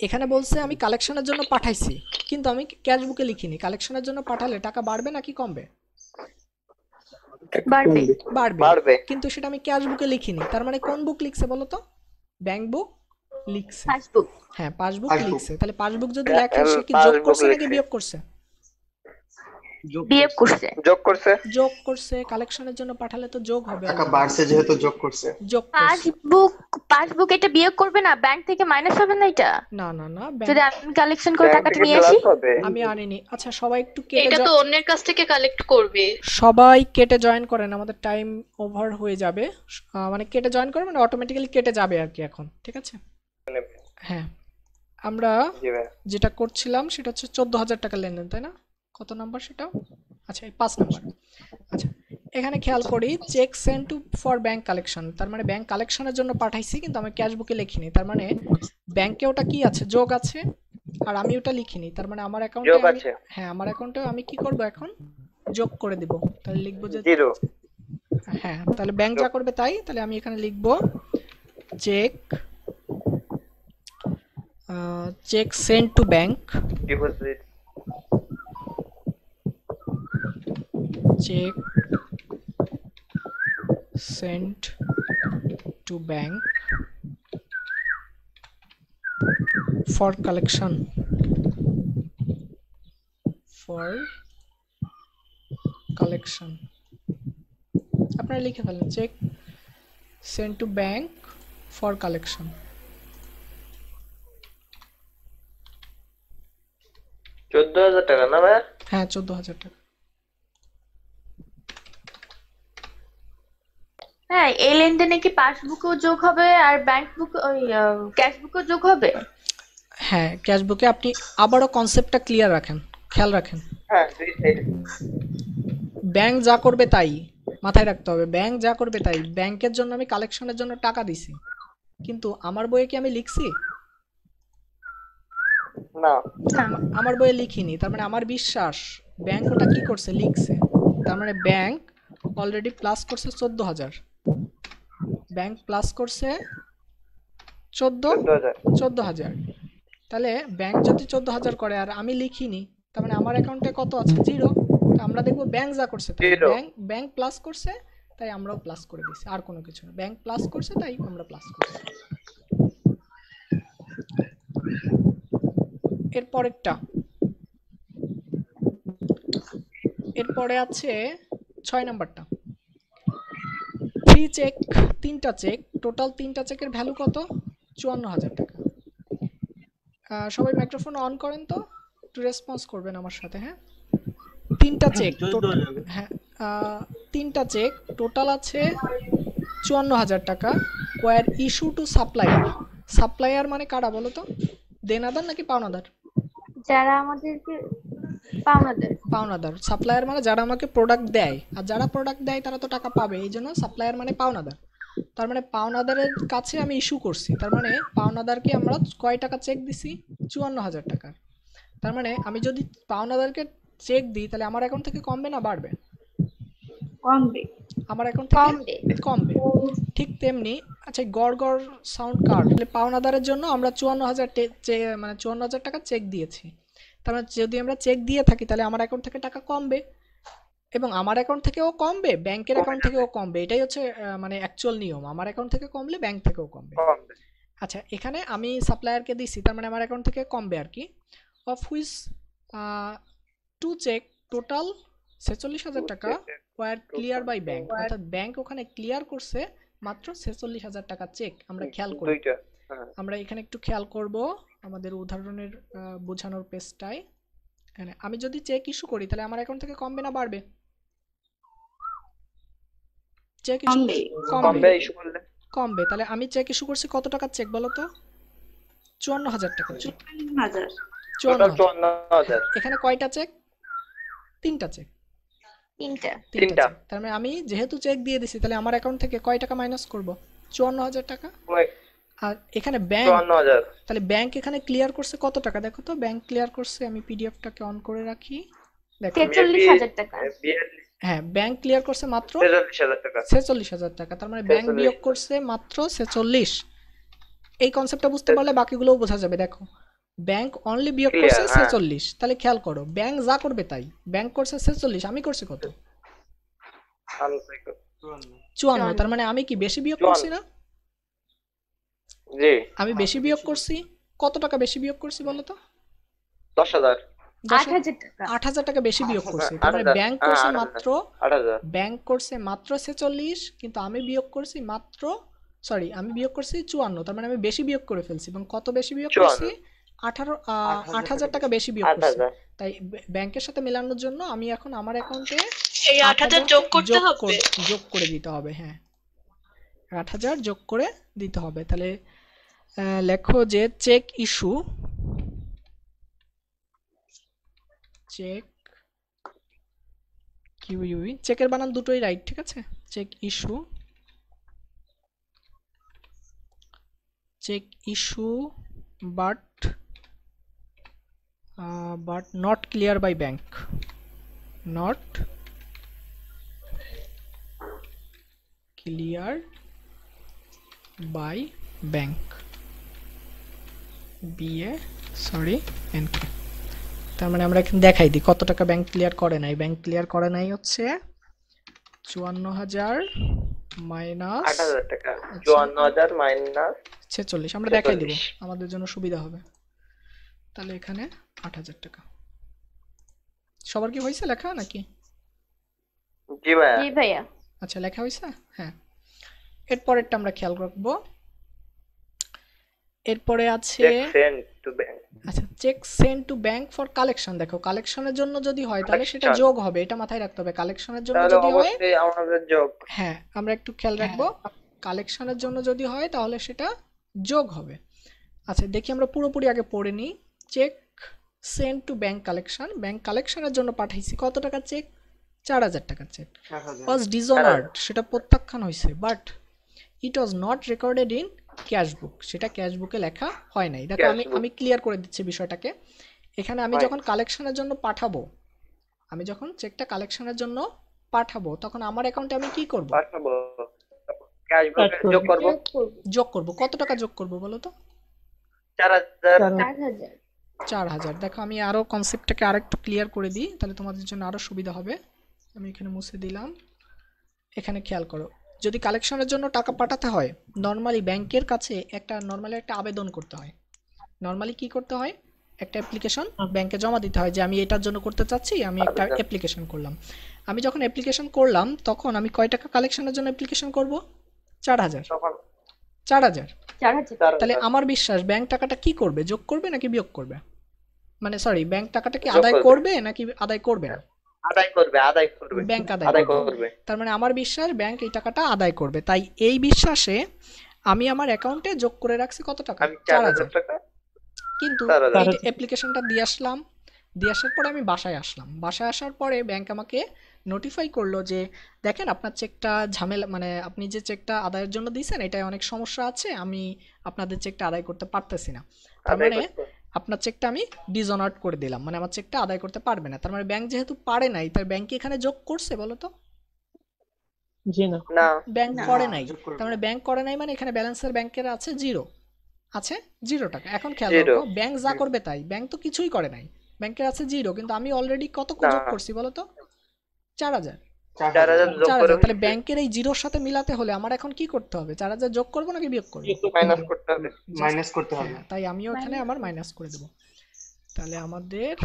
এখানে বলছে আমি কালেকশনের জন্য পাঠাইছি, কিন্তু আমি ক্যাশবুকে লিখিনি। কালেকশনের জন্য পাঠালে টাকা বাড়বে নাকি কমবে? বাড়বে। বাড়বে। বাড়বে। কিন্তু সেটা আমি ক্যাশবুকে লিখিনি। তার মানে কোন বুক লিখছে বলো তো? ব্যাংক বুক লিখছে। পাসবুক। হ্যাঁ, পাসবুক পাসবুক। লিখছে। তাহলে পাসবুক যদি হ্যাঁ, লেখে সে কি যোগ পাসবুক করছে নাকি লিখছে। বিয়োগ করছে? বিয়োগ করছে। যোগ করছে। যোগ করছে। কালেকশনের জন্য পাঠালে তো যোগ হবে। টাকা বাড়ছে যেহেতু যোগ করছে। যোগ করছে। পাসবুক এটা বিয়োগ করবে না, ব্যাংক থেকে মাইনাস হবে না এটা? না না না, যদি ব্যাংক আমি কালেকশন করে ব্যাংক টাকাটা থেকে নিয়ে আসি? প্লাস হবে। আমি আনিনি। আচ্ছা, সবাই একটু কেটে এটা তো অন্যের কাছ থেকে কালেক্ট করবে। সবাই কেটে জয়েন করেন, আমাদের টাইম ওভার হয়ে যাবে। মানে কেটে জয়েন করে মানে অটোমেটিক্যালি কেটে যাবে আর কি এখন, ঠিক আছে? হ্যাঁ, আমরা জি ভাই। যেটা করছিলাম সেটা হচ্ছে 14,000 টাকা লেনদেন, তাই না? কত নাম্বার সেটা? আচ্ছা, এই 5 নাম্বার। আচ্ছা, এখানে খেয়াল করি cheque send to for bank collection, তার মানে ব্যাংক কালেকশনের জন্য পাঠাইছি কিন্তু আমি ক্যাশ বুকে লিখিনি, তার মানে ব্যাংকে ওটা কি আছে, যোগ আছে, আর আমি ওটা লিখিনি, তার মানে আমার অ্যাকাউন্টে যোগ আমি, আছে হ্যাঁ আমার অ্যাকাউন্টে আমি কি করব এখন, যোগ করে দিব। তাহলে লিখবো যে, জিরো হ্যাঁ তাহলে ব্যাংক যা করবে তাই, তাহলে আমি এখানে লিখবো cheque cheque send to bank, deposit check sent to bank for collection, for collection আপনারা লিখে ফেলেন check sent to bank for collection। 14,000 টাকা না ভাই? হ্যাঁ 14,000 টাকা। হ্যাঁ, এই লেনদেনে কি পাসবুকও যোগ হবে আর ব্যাংক বুক ওই ক্যাশ বুকও যোগ হবে? হ্যাঁ ক্যাশ বুকে আপনি আবারও কনসেপ্টটা ক্লিয়ার রাখেন, খেয়াল রাখেন, হ্যাঁ দুই সাইড ব্যাংক যা করবে তাই মাথায় রাখতে হবে, ব্যাংক যা করবে তাই। ব্যাংকের জন্য আমি কালেকশনের জন্য টাকা দিছি, কিন্তু আমার বইয়ে কি আমি লিখছি? না আমার বইয়ে লিখিনি, তার মানে আমার বিশ্বাস ব্যাংক ওটা কি করছে, লিখছে, তার মানে ব্যাংক অলরেডি প্লাস করছে 14,000, ব্যাংক প্লাস করছে 14,000, তাহলে ব্যাংক যদি 14,000 করে আর আমি লিখিনি, তার মানে আমার অ্যাকাউন্টে কত আছে, জিরো। আমরা দেখবো ব্যাংক যা করছে তাই, Zero. ব্যাংক প্লাস করছে তাই আমরাও প্লাস করে দিছি, আর কোনো কিছু না, ব্যাংক প্লাস করছে তাই আমরা প্লাস করছি। এরপরে আছে 6 নাম্বারটা, ফ্রি চেক, 3টা চেক, টোটাল 3টা চেকের ভ্যালু কত, 54,000 টাকা। সবাই মাইক্রোফোন অন করেন তো, একটু রেসপন্স করবেন আমার সাথে। হ্যাঁ 3টা চেক, হ্যাঁ 3টা চেক টোটাল আছে 54,000 টাকা, were issue to supplier. Supplier মানে কারা বলো তো, দেনাদার নাকি পাওনাদার? যারা আমাদেরকে পাওনাদার। পাওনাদার। সাপ্লায়ার মানে যারা আমাকে প্রোডাক্ট দেয়, আর যারা প্রোডাক্ট দেয় তারা তো টাকা পাবে, এই জন্য সাপ্লায়ার মানে পাওনাদার। তার মানে পাওনাদারের কাছে আমি ইস্যু করছি, তার মানে পাওনাদারকে আমরা কয় টাকা চেক দিছি, 54,000 টাকার। তার মানে আমি যদি পাওনাদারকে চেক দিই তাহলে আমার অ্যাকাউন্ট থেকে কমবে না বাড়বে? কমবে। আমার অ্যাকাউন্ট থেকে কমবে। ঠিক তেমনি আচ্ছা গড় গড় সাউন্ড কার্ড, তাহলে পাওনাদারের জন্য আমরা 54,000 মানে 54,000 টাকা চেক দিয়েছি, তার মানে যদি আমরা চেক দিয়ে থাকি তাহলে আমার অ্যাকাউন্ট থেকে টাকা কমবে, এবং আমার অ্যাকাউন্ট থেকেও কমবে, ব্যাংকের অ্যাকাউন্ট থেকেও কমবে, এটাই হচ্ছে মানে অ্যাকচুয়াল নিয়ম, আমার অ্যাকাউন্ট থেকে কমলে ব্যাংক থেকেও কমবে। আচ্ছা এখানে আমি সাপ্লায়ারকে দিছি, তার মানে আমার অ্যাকাউন্ট থেকে কমবে আর কি। Of which two cheque total 46,000 টাকা ওয়ার ক্লিয়ার বাই ব্যাংক, অর্থাৎ ব্যাংক ওখানে ক্লিয়ার করছে মাত্র 46,000 টাকা চেক। আমরা খেয়াল করি, আমরা এখানে একটু খেয়াল করব আমাদের উদাহরণের বোঝানোর পেজটায়। এখানে আমি যদি চেক ইস্যু করি তাহলে আমার অ্যাকাউন্ট থেকে কমবে না বাড়বে? চেক ইস্যু কমবে, কমবে। তাহলে আমি চেক ইস্যু করছি কত টাকার চেক বলো তো, 54,000 টাকা। 54,000। এখানে কয়টা চেক, 3টা চেক। তিনটা। তার মানে আমি যেহেতু চেক দিয়ে দিছি তাহলে আমার অ্যাকাউন্ট থেকে কয় টাকা মাইনাস করব, 54,000 টাকা। আর এখানে ব্যাংক, তাহলে ব্যাংক এখানে ক্লিয়ার করছে কত টাকা দেখো তো, ব্যাংক ক্লিয়ার করছে, আমি পিডিএফটাকে অন করে রাখি, দেখো 43,000 টাকা। হ্যাঁ ব্যাংক ক্লিয়ার করছে মাত্র 46,000 টাকা, তার মানে ব্যাংক বিয়োগ করছে মাত্র 46। এই কনসেপ্টটা বুঝতে পারলে বাকিগুলোও বোঝা যাবে। দেখো ব্যাংক অনলি বিয়োগ করছে 46, তাহলে খেয়াল করো ব্যাংক যা করবে তাই, ব্যাংক করছে 46, আমি করছি কত, 54, তার মানে আমি কি বেশি বিয়োগ করছি না? জি আমি বেশি বিয়োগ করছি, কত টাকা বেশি বিয়োগ করছি বলো তো, 10,000 8,000 টাকা বেশি বিয়োগ করছি, তার মানে ব্যাংক করছে মাত্র 8,000, ব্যাংক করছে মাত্র 46, কিন্তু আমি বিয়োগ করছি মাত্র, সরি আমি বিয়োগ করছি 54, তার মানে আমি বেশি বিয়োগ করে ফেলছি। এবং কত বেশি বিয়োগ করছি, 8,000 টাকা বেশি বিয়োগ করছি। তাই ব্যাংকের সাথে মেলানোর জন্য আমি এখন আমার অ্যাকাউন্টে এই 8,000 যোগ করতে হবে, যোগ করে দিতে হবে। হ্যাঁ 8,000 যোগ করে দিতে হবে। তাহলে লেখো যে চেক ইস্যু, চেক কিউইউই, চেকের বানান দুটোই রাইট, ঠিক আছে। Cheque issue, cheque issue but not clear by bank, not clear by bank, BA তার মানে আমরা এখানে দেখাই দিই কত টাকা ব্যাংক ক্লিয়ার করে নাই। ব্যাংক ক্লিয়ার করে নাই হচ্ছে 54,000 মাইনাস 8,000 টাকা, 54,000 মাইনাস 46, আমরা দেখাই দিব 46। আমাদের জন্য সুবিধা হবে। তাহলে এখানে 8,000 টাকা। সবার কি হয়েছে লেখা নাকি? জি ভাইয়া। জি ভাইয়া। আচ্ছা লেখা হয়েছে, হ্যাঁ। এরপরেরটা আমরা খেয়াল রাখবো। এরপরে আছে চেক সেন্ড টু ব্যাংক। আচ্ছা, cheque send to bank for collection. দেখো কালেকশনের জন্য যদি হয় তাহলে সেটা Collection। যোগ হবে, এটা মাথায় রাখতে হবে। কালেকশনের জন্য তাহলে যদি হয়, অবশ্যই আমাদের যোগ। হ্যাঁ আমরা একটু খেয়াল রাখবো, কালেকশনের জন্য যদি হয় তাহলে সেটা যোগ হবে। আচ্ছা দেখি আমরা পুরোপুরি আগে পড়ে নিই। Cheque send to bank collection, bank কালেকশনের জন্য পাঠাইছি কত টাকা চেক? 4,000 টাকা চেক। ওয়াজ ডিসঅনার্ড, সেটা প্রত্যাখ্যান হয়েছে, but it was not recorded in cash বুক, সেটা ক্যাশ বুকে লেখা হয় নাই। দেখো Cash আমি book। আমি ক্লিয়ার করে দিচ্ছি বিষয়টাকে। এখানে আমি Right. যখন কালেকশনের জন্য পাঠাবো, আমি যখন চেকটা কালেকশনের জন্য পাঠাবো তখন আমার অ্যাকাউন্টে আমি কি করব? পাঠাবো, ক্যাশ বুকে Add যোগ করব। যোগ করব। কত টাকা যোগ করব বলো তো? 4,000। 4,000। 4,000। দেখো আমি আরো কনসেপ্টটাকে আরেকটু ক্লিয়ার করে দিই, তাহলে তোমাদের জন্য আরো সুবিধা হবে। আমি এখানে মুছে দিলাম। এখানে খেয়াল করো, যদি কালেকশনের জন্য টাকা পাঠাতে হয় নর্মালি ব্যাংকের কাছে একটা আবেদন করতে হয়। নর্মালি কি করতে হয়? একটা অ্যাপ্লিকেশন ব্যাংকে জমা দিতে হয় যে আমি এটার জন্য করতে চাচ্ছি, আমি একটা আবেদন। অ্যাপ্লিকেশন করলাম। আমি যখন অ্যাপ্লিকেশন করলাম তখন আমি কয় টাকা কালেকশনের জন্য অ্যাপ্লিকেশন করব? 4,000। তখন 4,000। 4,000। তাহলে 4,000 আমার বিশ্বাস ব্যাংক টাকাটা কি করবে? যোগ করবে নাকি বিয়োগ করবে? মানে সরি, ব্যাংক টাকাটা কি যোগ আদায় করবে। করবে নাকি আদায় করবে না? আদায় করবে, আদায় করবে, ব্যাংক আদায় আদায় করবে। করবে। তার মানে আমার বিশ্বাস ব্যাংক এই টাকাটা আদায় করবে, তাই এই বিশ্বাসে আমি আমার অ্যাকাউন্টে যোগ করে রাখছি কত টাকা? আমি 4,000 4,000। টাকা। কিন্তু 4,000 এই অ্যাপ্লিকেশনটা দিয়ে আসলাম, দিয়ে আসার পরে আমি বাসায় আসলাম। বাসায় আসার পরে ব্যাংক আমাকে নোটিফাই করলো যে দেখেন আপনার চেকটা ঝামেলা, মানে আপনি যে চেকটা আদায়ের জন্য দিয়েছেন এটায় অনেক সমস্যা আছে, আমি আপনাদের চেকটা আদায় করতে পারতেছি না। তার আদায় মানে করতে। আপনার চেকটা আমি ডিসঅনার্ড করে দিলাম, মানে আমার চেকটা আদায় করতে পারবে না। তার মানে ব্যাংক যেহেতু পারে নাই, তার ব্যাংক কি এখানে যোগ করছে বলো তো? জি না। না, ব্যাংক না। করে নাই। তার মানে ব্যাংক করে নাই মানে এখানে ব্যালেন্সের ব্যাংকের আছে 0, আছে 0 টাকা। এখন খেয়াল Zero। রাখো, ব্যাংক যা করবে তাই, ব্যাংক তো কিছুই করে নাই, ব্যাংকের আছে 0, কিন্তু আমি অলরেডি কত না। যোগ করছি বলো তো? 4,000। 4,000 যোগ করে 4,000, তাহলে ব্যাংকের এই 0-র সাথে মিলাতে হলে আমার এখন কি করতে হবে? 4,000 যোগ করবো নাকি বিয়োগ করবো? মাইনাস করতে হবে। মাইনাস করতে হবে। হ্যাঁ, তাই আমিও এখানে আমার মাইনাস করে দেবো। তাহলে আমাদের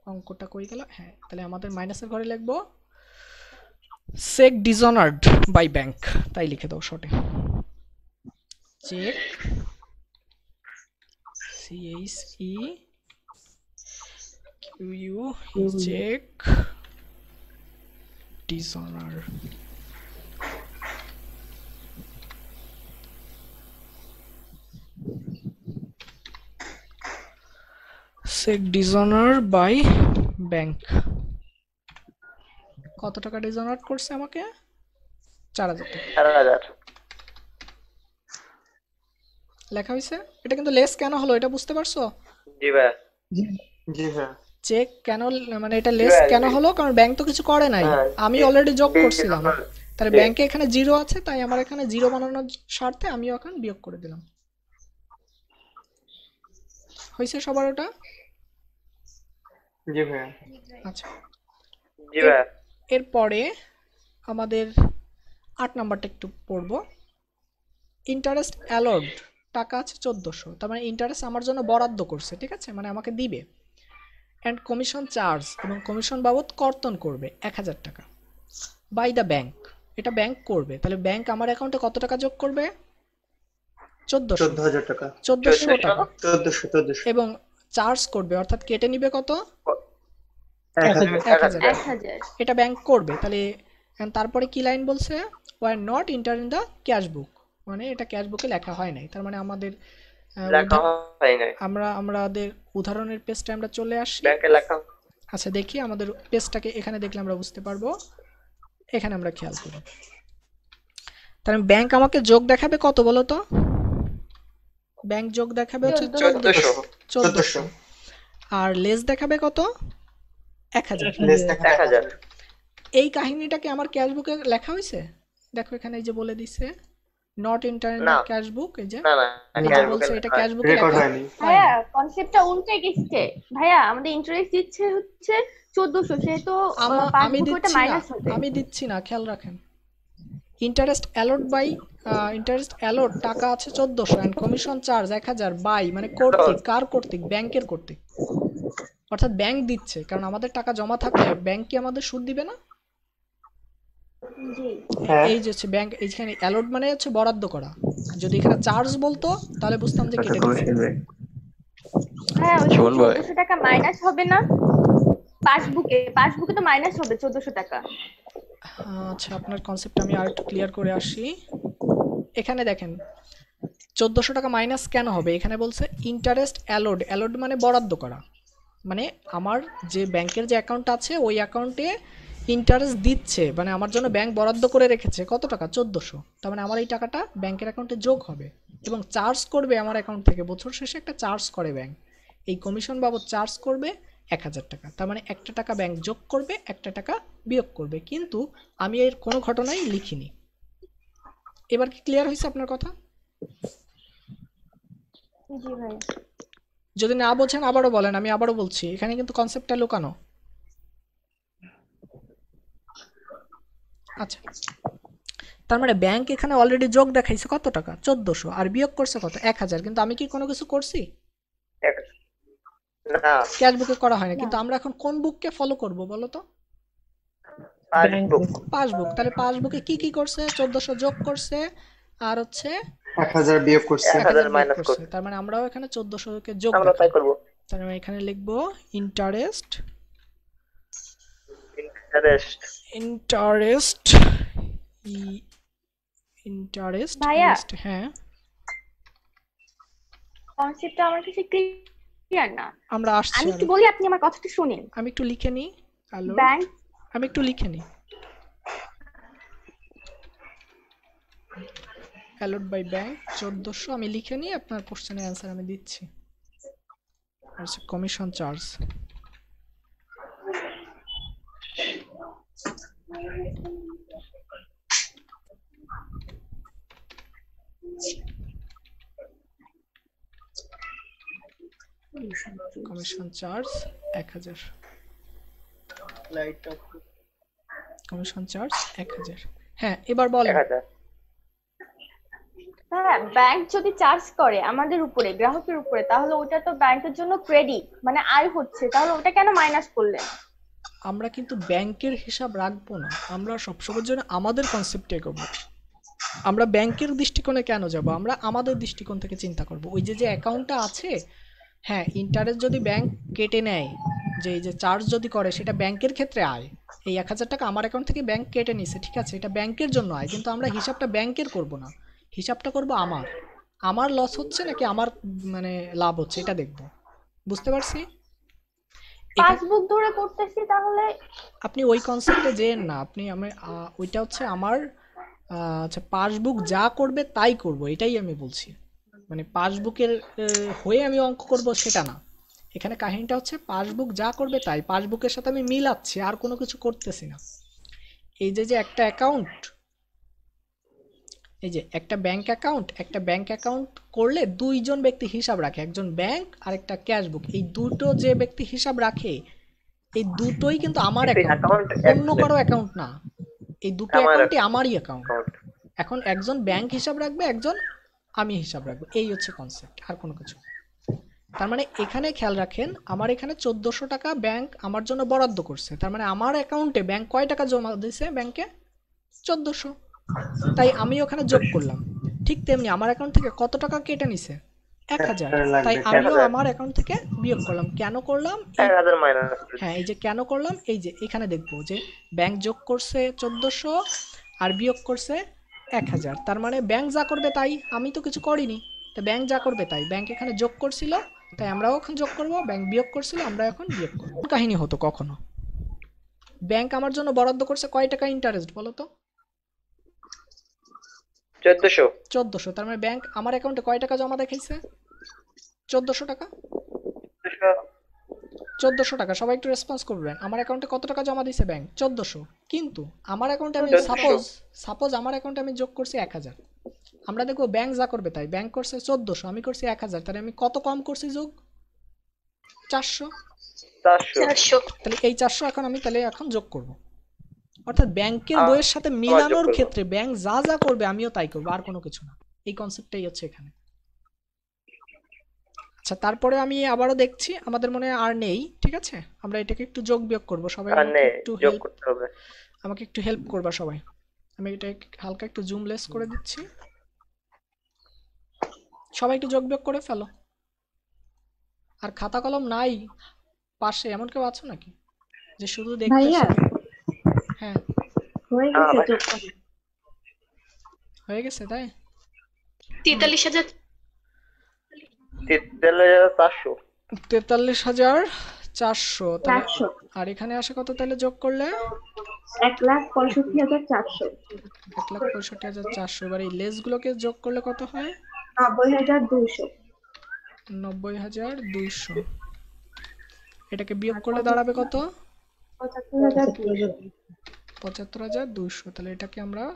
অঙ্কটা কই গেল? হ্যাঁ, তাহলে আমাদের মাইনাসের ঘরে লিখবো চেক ডিসঅনার্ড বাই ব্যাংক, তাই লিখে দাও শর্টে। Cheque CHEQU cheque dishonour. Cheque dishonour by bank. কত টাকা ডিসঅনার করছে আমাকে? 4,000 টাকা 4,000। লেখা হয়েছে। এটা কিন্তু লেস কেন হলো এটা বুঝতে পারছো? জি ভাই। জি হ্যাঁ। চেক কেন, মানে এটা লেস কেন হলো? কারণ ব্যাংক তো কিছু করে নাই, হ্যাঁ, আমি অলরেডি যোগ ব্যাংক করছিলাম। আমার- তাহলে ব্যাংক- ব্যাংকে এখানে 0 আছে, তাই আমার এখানে 0 বানানোর স্বার্থে আমিও এখন বিয়োগ করে দিলাম। হয়েছে সবার ওটা? জি ভাইয়া। আচ্ছা, জি ভাই। এরপরে আমাদের 8 নাম্বারটা একটু পড়বো। ইন্টারেস্ট অ্যালড, টাকা আছে 1400, তার মানে ইন্টারেস্ট আমার জন্য বরাদ্দ করছে, ঠিক আছে, মানে আমাকে দিবে। অ্যান্ড কমিশন চার্জ, এবং কমিশন বাবদ কর্তন করবে 1,000 টাকা বাই দ্য ব্যাংক, এটা ব্যাংক করবে। তাহলে ব্যাংক আমার অ্যাকাউন্টে কত টাকা যোগ করবে? 1400 14,000 টাকা। 1400 টাকা, 1400। এবং চার্জ করবে অর্থাৎ কেটে নিবে কত? 1,000। 1,000। 1,000। এটা ব্যাংক করবে। তাহলে তারপরে কি লাইন বলছে? Were not enter in the cash বুক, মানে এটা ক্যাশ বুকে লেখা হয় নাই। তার মানে আমাদের লেখা হয় নাই। আমাদের উদাহরণের পেজটা আমরা চলে আসি। ব্যাংকে লেখা। আচ্ছা দেখি আমাদের পেজটাকে, এখানে দেখলে আমরা বুঝতে পারবো। এখানে আমরা খেয়াল করি, তাহলে ব্যাংক আমাকে যোগ দেখাবে কত বলো তো? ব্যাংক যোগ দেখাবে হচ্ছে 1400 1400, আর লেস দেখাবে কত? 1000। লেস দেখা 1000 এই কাহিনীটাকে আমার ক্যাশবুকে লেখা হয়েছে? দেখো এখানে এই যে বলে দিছে নট ইন্টারনাল না। ক্যাশবুক, এই যে না না এই যে বলছে এটা ক্যাশবুকে রেকর্ড লেখা হয়নি। ভাইয়া কনসেপ্টটা উল্টে গেছে ভাইয়া, আমাদের ইন্টারেস্ট দিচ্ছে হচ্ছে 1400, সে তো আমি পাসবুকে ওটা দিচ্ছি না, মাইনাস হবে। আমি দিচ্ছি না, খেয়াল রাখেন। Interest allot by interest allot টাকা আছে 1400 এন্ড কমিশন চার্জ 1000 বাই মানে কর্তৃক, কার কর্তৃক? ব্যাংকের কর্তৃক, অর্থাৎ ব্যাংক দিচ্ছে, কারণ আমাদের টাকা জমা থাকলে ব্যাংক কি আমাদের সুদ দিবে না? জি হ্যাঁ। এই যে হচ্ছে ব্যাংক, এইখানে অ্যালোট মানে হচ্ছে বরাদ্দ করা, যদি এখানে চার্জ বলতো তাহলে বুঝতাম যে কেটে দিচ্ছে। হ্যাঁ, ওই 1400 টাকা মাইনাস হবে না পাসবুকে তো মাইনাস হবে 1400 টাকা। আচ্ছা, আপনার কনসেপ্টটা আমি আরেকটু ক্লিয়ার করে আসি। এখানে দেখেন 1400 টাকা মাইনাস কেন হবে? এখানে বলছে ইন্টারেস্ট অ্যালোড, অ্যালোড মানে বরাদ্দ করা, মানে আমার যে ব্যাংকের যে অ্যাকাউন্ট আছে ওই অ্যাকাউন্টে ইন্টারেস্ট দিচ্ছে, মানে আমার জন্য ব্যাংক বরাদ্দ করে রেখেছে কত টাকা? 1400। তার মানে আমার এই টাকাটা ব্যাংকের অ্যাকাউন্টে যোগ হবে এবং চার্জ করবে আমার অ্যাকাউন্ট থেকে, বছর শেষে একটা চার্জ করে ব্যাংক, এই কমিশন বাবদ চার্জ করবে 1000 টাকা। তার মানে একটা টাকা ব্যাংক যোগ করবে, একটা টাকা বিয়োগ করবে, কিন্তু আমি এর কোনো ঘটনাই লিখিনি। এবার কি ক্লিয়ার হয়েছে আপনার কথা? জি ভাই। যদি না বোঝেন আবারও বলেন, আমি আবারও বলছি, এখানে কিন্তু কনসেপ্টটা লুকানো। আচ্ছা, তার মানে ব্যাংক এখানে অলরেডি যোগ দেখাইছে কত টাকা? 1400, আর বিয়োগ করছে কত? 1000, কিন্তু আমি কি কোনো কিছু করছি? না ক্যাশ বুকে করা হয় না, কিন্তু আমরা এখন কোন বুককে ফলো করব বলো তো? Passbook passbook. তাহলে পাসবুকে কি কি করছে? 1400 যোগ করছে আর হচ্ছে 1000 বিয়োগ করছে। 1000 1000 মাইনাস বিয়োগ করছে, করছে। তার মানে আমরাও এখানে 1400 কে যোগ আমরা তাই দেখাবো। করব। তার মানে এখানে লিখবো ইন্টারেস্ট, ইন্টারেস্ট ইন্টারেস্ট ইন্টারেস্ট ভাইয়া। হ্যাঁ, কনসেপ্টটা আমার কাছে ক্লিয়ার না। আমরা আসছি। আমি একটু আরো। বলি, আপনি আমার কথাটা শুনেন। আমি একটু লিখে নিই। হ্যালো, ব্যাংক আমি একটু লিখে নিই। অ্যালোট বাই ব্যাংক 1400, আমি লিখে নিই, আপনার কোশ্চেনের অ্যান্সার আমি দিচ্ছি। আচ্ছা, commission charge commission charge 1000, commission charge 1000। হ্যাঁ, এবার বলেন। 1000 হ্যাঁ, ব্যাংক যদি চার্জ করে আমাদের উপরে, গ্রাহকের উপরে, তাহলে ওটা তো ব্যাংকের জন্য ক্রেডিট, মানে আয় হচ্ছে, তাহলে ওটা কেন মাইনাস করলেন? আমরা কিন্তু ব্যাংকের হিসাব রাখবো না, আমরা সবসময়ের জন্য আমাদের কনসেপ্টে এগোবো। আমরা ব্যাংকের দৃষ্টিকোণে কেন যাব? আমরা আমাদের দৃষ্টিকোণ থেকে চিন্তা করব। ওই যে যে অ্যাকাউন্টটা আছে, হ্যাঁ, ইন্টারেস্ট যদি ব্যাংক কেটে নেয়, যে এই যে চার্জ যদি করে, সেটা ব্যাংকের ক্ষেত্রে আয়। এই 1000 টাকা আমার অ্যাকাউন্ট থেকে ব্যাংক কেটে নিছে, ঠিক আছে, এটা ব্যাংকের জন্য আয়, কিন্তু আমরা হিসাবটা ব্যাংকের করব না, হিসাবটা করব আমার লস হচ্ছে নাকি আমার মানে লাভ হচ্ছে, এটা দেখব। বুঝতে পারছি? পাসবুক ধরে করতেছি তাহলে। আপনি ওই কনসেপ্টে যেন না, আপনি ওইটা হচ্ছে আমার আচ্ছা, পাসবুক যা করবে তাই করব, এটাই আমি বলছি। মানে পাসবুকের হয়ে আমি অঙ্ক করব সেটা না। এখানে কাহিনীটা হচ্ছে পাসবুক যা করবে তাই, পাসবুকের সাথে আমি মিলাচ্ছি, আর কোনো কিছু করতেছি না। এই যে যে একটা অ্যাকাউন্ট, এই যে একটা ব্যাংক অ্যাকাউন্ট করলে দুইজন ব্যক্তি হিসাব রাখে, একজন ব্যাংক আর একটা ক্যাশবুক। এই দুটো যে ব্যক্তি হিসাব রাখে, এই দুটোই কিন্তু আমার অ্যাকাউন্ট, অন্য কারো অ্যাকাউন্ট না। এই দুটো অ্যাকাউন্টই আমারই অ্যাকাউন্ট। এখন একজন ব্যাংক হিসাব রাখবে, একজন আমি হিসাব রাখবো, এই হচ্ছে কনসেপ্ট, আর কোনো কিছু। তার মানে এখানে খেয়াল রাখেন, আমার এখানে 1400 টাকা ব্যাংক আমার জন্য বরাদ্দ করছে, তার মানে আমার অ্যাকাউন্টে ব্যাংক কয় টাকা জমা দিয়েছে? ব্যাংকে 1400, তাই আমি ওখানে যোগ করলাম। ঠিক তেমনি আমার অ্যাকাউন্ট থেকে কত টাকা কেটে নিছে? 1000, তাই আমিও আমার অ্যাকাউন্ট থেকে বিয়োগ করলাম। কেন করলাম? 1000 মাইনাস। হ্যাঁ, এই যে কেন করলাম, এই যে এখানে দেখবো যে ব্যাংক যোগ করছে 1400 আর বিয়োগ করছে 1000, তার মানে ব্যাংক যা করবে তাই, আমি তো কিছু করিনি। তো ব্যাংক যা করবে তাই, ব্যাংক এখানে যোগ করছিল তাই আমরাও এখন যোগ করব, ব্যাংক বিয়োগ করছিল আমরা এখন বিয়োগ করব। কাহিনী হতো কখনো ব্যাংক আমার জন্য বরাদ্দ করছে কয় টাকা ইন্টারেস্ট বলো তো? 1400। 1400। তার মানে ব্যাংক আমার অ্যাকাউন্টে কয় টাকা জমা দেখাইছে? 1400 টাকা। 1400 টাকা। সবাই একটু রেসপন্স করবেন। আমার অ্যাকাউন্টে কত টাকা জমা দিছে ব্যাংক? 1400। কিন্তু আমার অ্যাকাউন্টে আমি 1400 সাপোজ আমার অ্যাকাউন্টে আমি যোগ করছি 1000। আমরা দেখবো ব্যাংক যা করবে তাই। ব্যাংক করছে 1400, আমি করছি 1000, তাহলে আমি কত কম করছি যোগ? 400। 400। তাহলে এই 400 এখন যোগ করব। অর্থাৎ ব্যাংকের আ- বইয়ের সাথে যোগ মিলানোর করবো। ক্ষেত্রে ব্যাংক যা যা করবে আমিও তাই করবো, আর কোনো কিছু না। এই কনসেপ্টটাই হচ্ছে এখানে। আচ্ছা, তারপরে আমি আবারও দেখছি আমাদের মনে হয় আর নেই, ঠিক আছে? আমরা এটাকে একটু যোগ বিয়োগ করব। সবাই আর নেই, একটু যোগ হেল্প, করতে হবে। আমাকে একটু হেল্প করবা সবাই। আমি এটা হালকা একটু জুম লেস করে দিচ্ছি। সবাই একটু যোগ বিয়োগ করে ফেলো। আর খাতা কলম নাই পাশে, এমন কেউ আছো নাকি যে শুধু ভাইয়া দেখতেছে? হ্যাঁ, হয়ে গেছে ভাই। যোগ করা। হয়ে গেছে তাই? 43,000। 43,400। 43,400। তাহলে 400। আর এখানে আসে কত তাহলে যোগ করলে? 1,65,400। 1,65,400। এবার এই লেসগুলোকে যোগ করলে কত হয়? 90,200। 90,200। এটাকে বিয়োগ করলে দাঁড়াবে কত? 75,200। 75,200। তাহলে এটাকে আমরা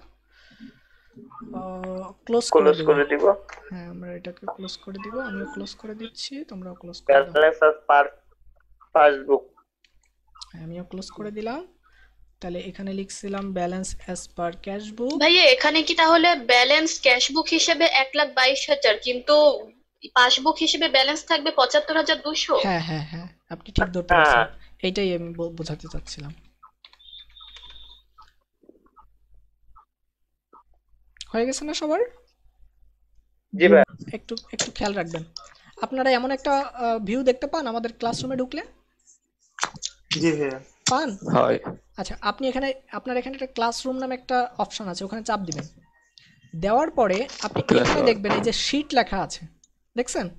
ক্লোজ করে ক্লোজ দেব। করে দিব। হ্যাঁ, আমরা এটাকে ক্লোজ করে দিব। আমিও ক্লোজ করে দিচ্ছি, তোমরাও ক্লোজ করে দাও। Balance of passbook. হ্যাঁ, আমিও ক্লোজ করে দিলাম। তাহলে এখানে লিখছিলাম balance as per cash book. ভাইয়া এখানে কি তাহলে ব্যালেন্স ক্যাশবুক হিসেবে 1,22,000, কিন্তু পাসবুক হিসেবে ব্যালেন্স থাকবে 75,200? হ্যাঁ হ্যাঁ হ্যাঁ, আপনি ঠিক ধরতে হ্যাঁ। পারছেন। এইটাই আমি বোঝাতে চাচ্ছিলাম। হয়ে গেছে না সবার? জি ভাই। একটু একটু খেয়াল রাখবেন। আপনারা এমন একটা ভিউ দেখতে পান আমাদের ক্লাসরুমে ঢুকলে? জি ভাইয়া। পান? হয়। আচ্ছা, আপনার এখানে একটা ক্লাসরুম নামে একটা অপশন আছে, ওখানে চাপ দিবেন। দেওয়ার পরে আপনি এখানে দেখবেন এই যে শীট লেখা আছে, দেখছেন?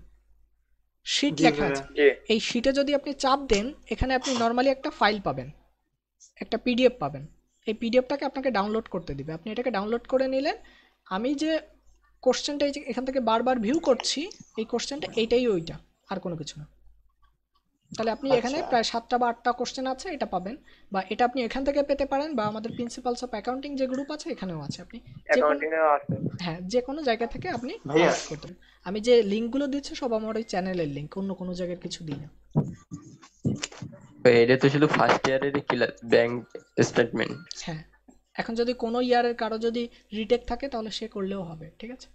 শীট জি লেখা ভাইয়া। আছে। জি। এই শীটে যদি আপনি চাপ দেন, এখানে আপনি নর্মালি একটা ফাইল পাবেন, একটা পিডিএফ পাবেন। এই পিডিএফটাকে আপনাকে ডাউনলোড করতে দিবে। আপনি এটাকে ডাউনলোড করে নিলেন। আমি যে কোশ্চেনটা এখান থেকে বারবার ভিউ করছি, এই কোশ্চেনটা এইটাই ওইটা, আর কোনো কিছু না। তাহলে আপনি এখানে আচ্ছা। প্রায় 7টা বা 8টা কোশ্চেন আছে, এটা পাবেন। বা এটা আপনি এখান থেকে পেতে পারেন, বা আমাদের প্রিন্সিপালস অফ অ্যাকাউন্টিং যে গ্রুপ আছে এখানেও আছে। আপনি যে কোনো, অ্যাকাউন্টিং এ আছে। হ্যাঁ, যে কোনো জায়গা থেকে আপনি ভাইয়া। ডাউনলোড করতে পারেন। আমি যে লিঙ্কগুলো দিচ্ছি সব আমার ওই চ্যানেলের লিঙ্ক, অন্য কোনো জায়গার কিছু দিই না। এটা তো শুধু ফার্স্ট ইয়ারের ব্যাংক স্টেটমেন্ট। হ্যাঁ, এখন যদি কোনো ইয়ারের কারো যদি রিটেক থাকে তাহলে সে করলেও হবে, ঠিক আছে?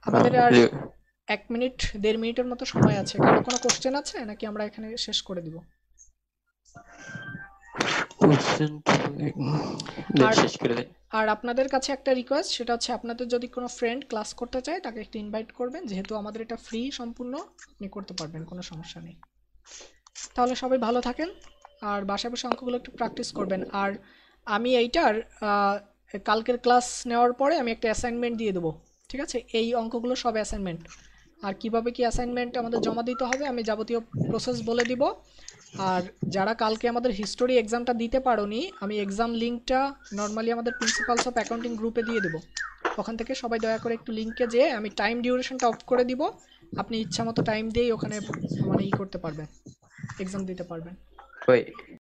আমাদের আর 1 মিনিট 1.5 মিনিটের মতো সময় আছে। কারো কোনো কোশ্চেন আছে নাকি আমরা এখানে শেষ করে দিব? আর- শেষ করে দেন। আর আপনাদের কাছে একটা রিকোয়েস্ট, সেটা হচ্ছে আপনাদের যদি কোনো ফ্রেন্ড ক্লাস করতে চায় তাকে একটু ইনভাইট করবেন। যেহেতু আমাদের এটা ফ্রি সম্পূর্ণ, আপনি করতে পারবেন, কোনো সমস্যা নেই। তাহলে সবাই ভালো থাকেন, আর বাসায় বসে অঙ্কগুলো একটু প্র্যাকটিস করবেন। আর আমি এইটার কালকের ক্লাস নেওয়ার পরে আমি একটা অ্যাসাইনমেন্ট দিয়ে দেবো, ঠিক আছে? এই অঙ্কগুলো সব অ্যাসাইনমেন্ট। আর কিভাবে কি অ্যাসাইনমেন্ট আমাদের জমা দিতে হবে আমি যাবতীয় প্রসেস বলে দিব। আর যারা কালকে আমাদের হিস্টোরি এক্সামটা দিতে পারোনি, আমি এক্সাম লিঙ্কটা নর্মালি আমাদের প্রিন্সিপালস অফ অ্যাকাউন্টিং গ্রুপে দিয়ে দেবো। ওখান থেকে সবাই দয়া করে একটু লিঙ্কে যেয়ে, আমি টাইম ডিউরেশনটা অফ করে দিব। আপনি ইচ্ছা মতো টাইম দিয়েই ওখানে মানে করতে পারবেন, এক্সাম দিতে পারবেন। ওই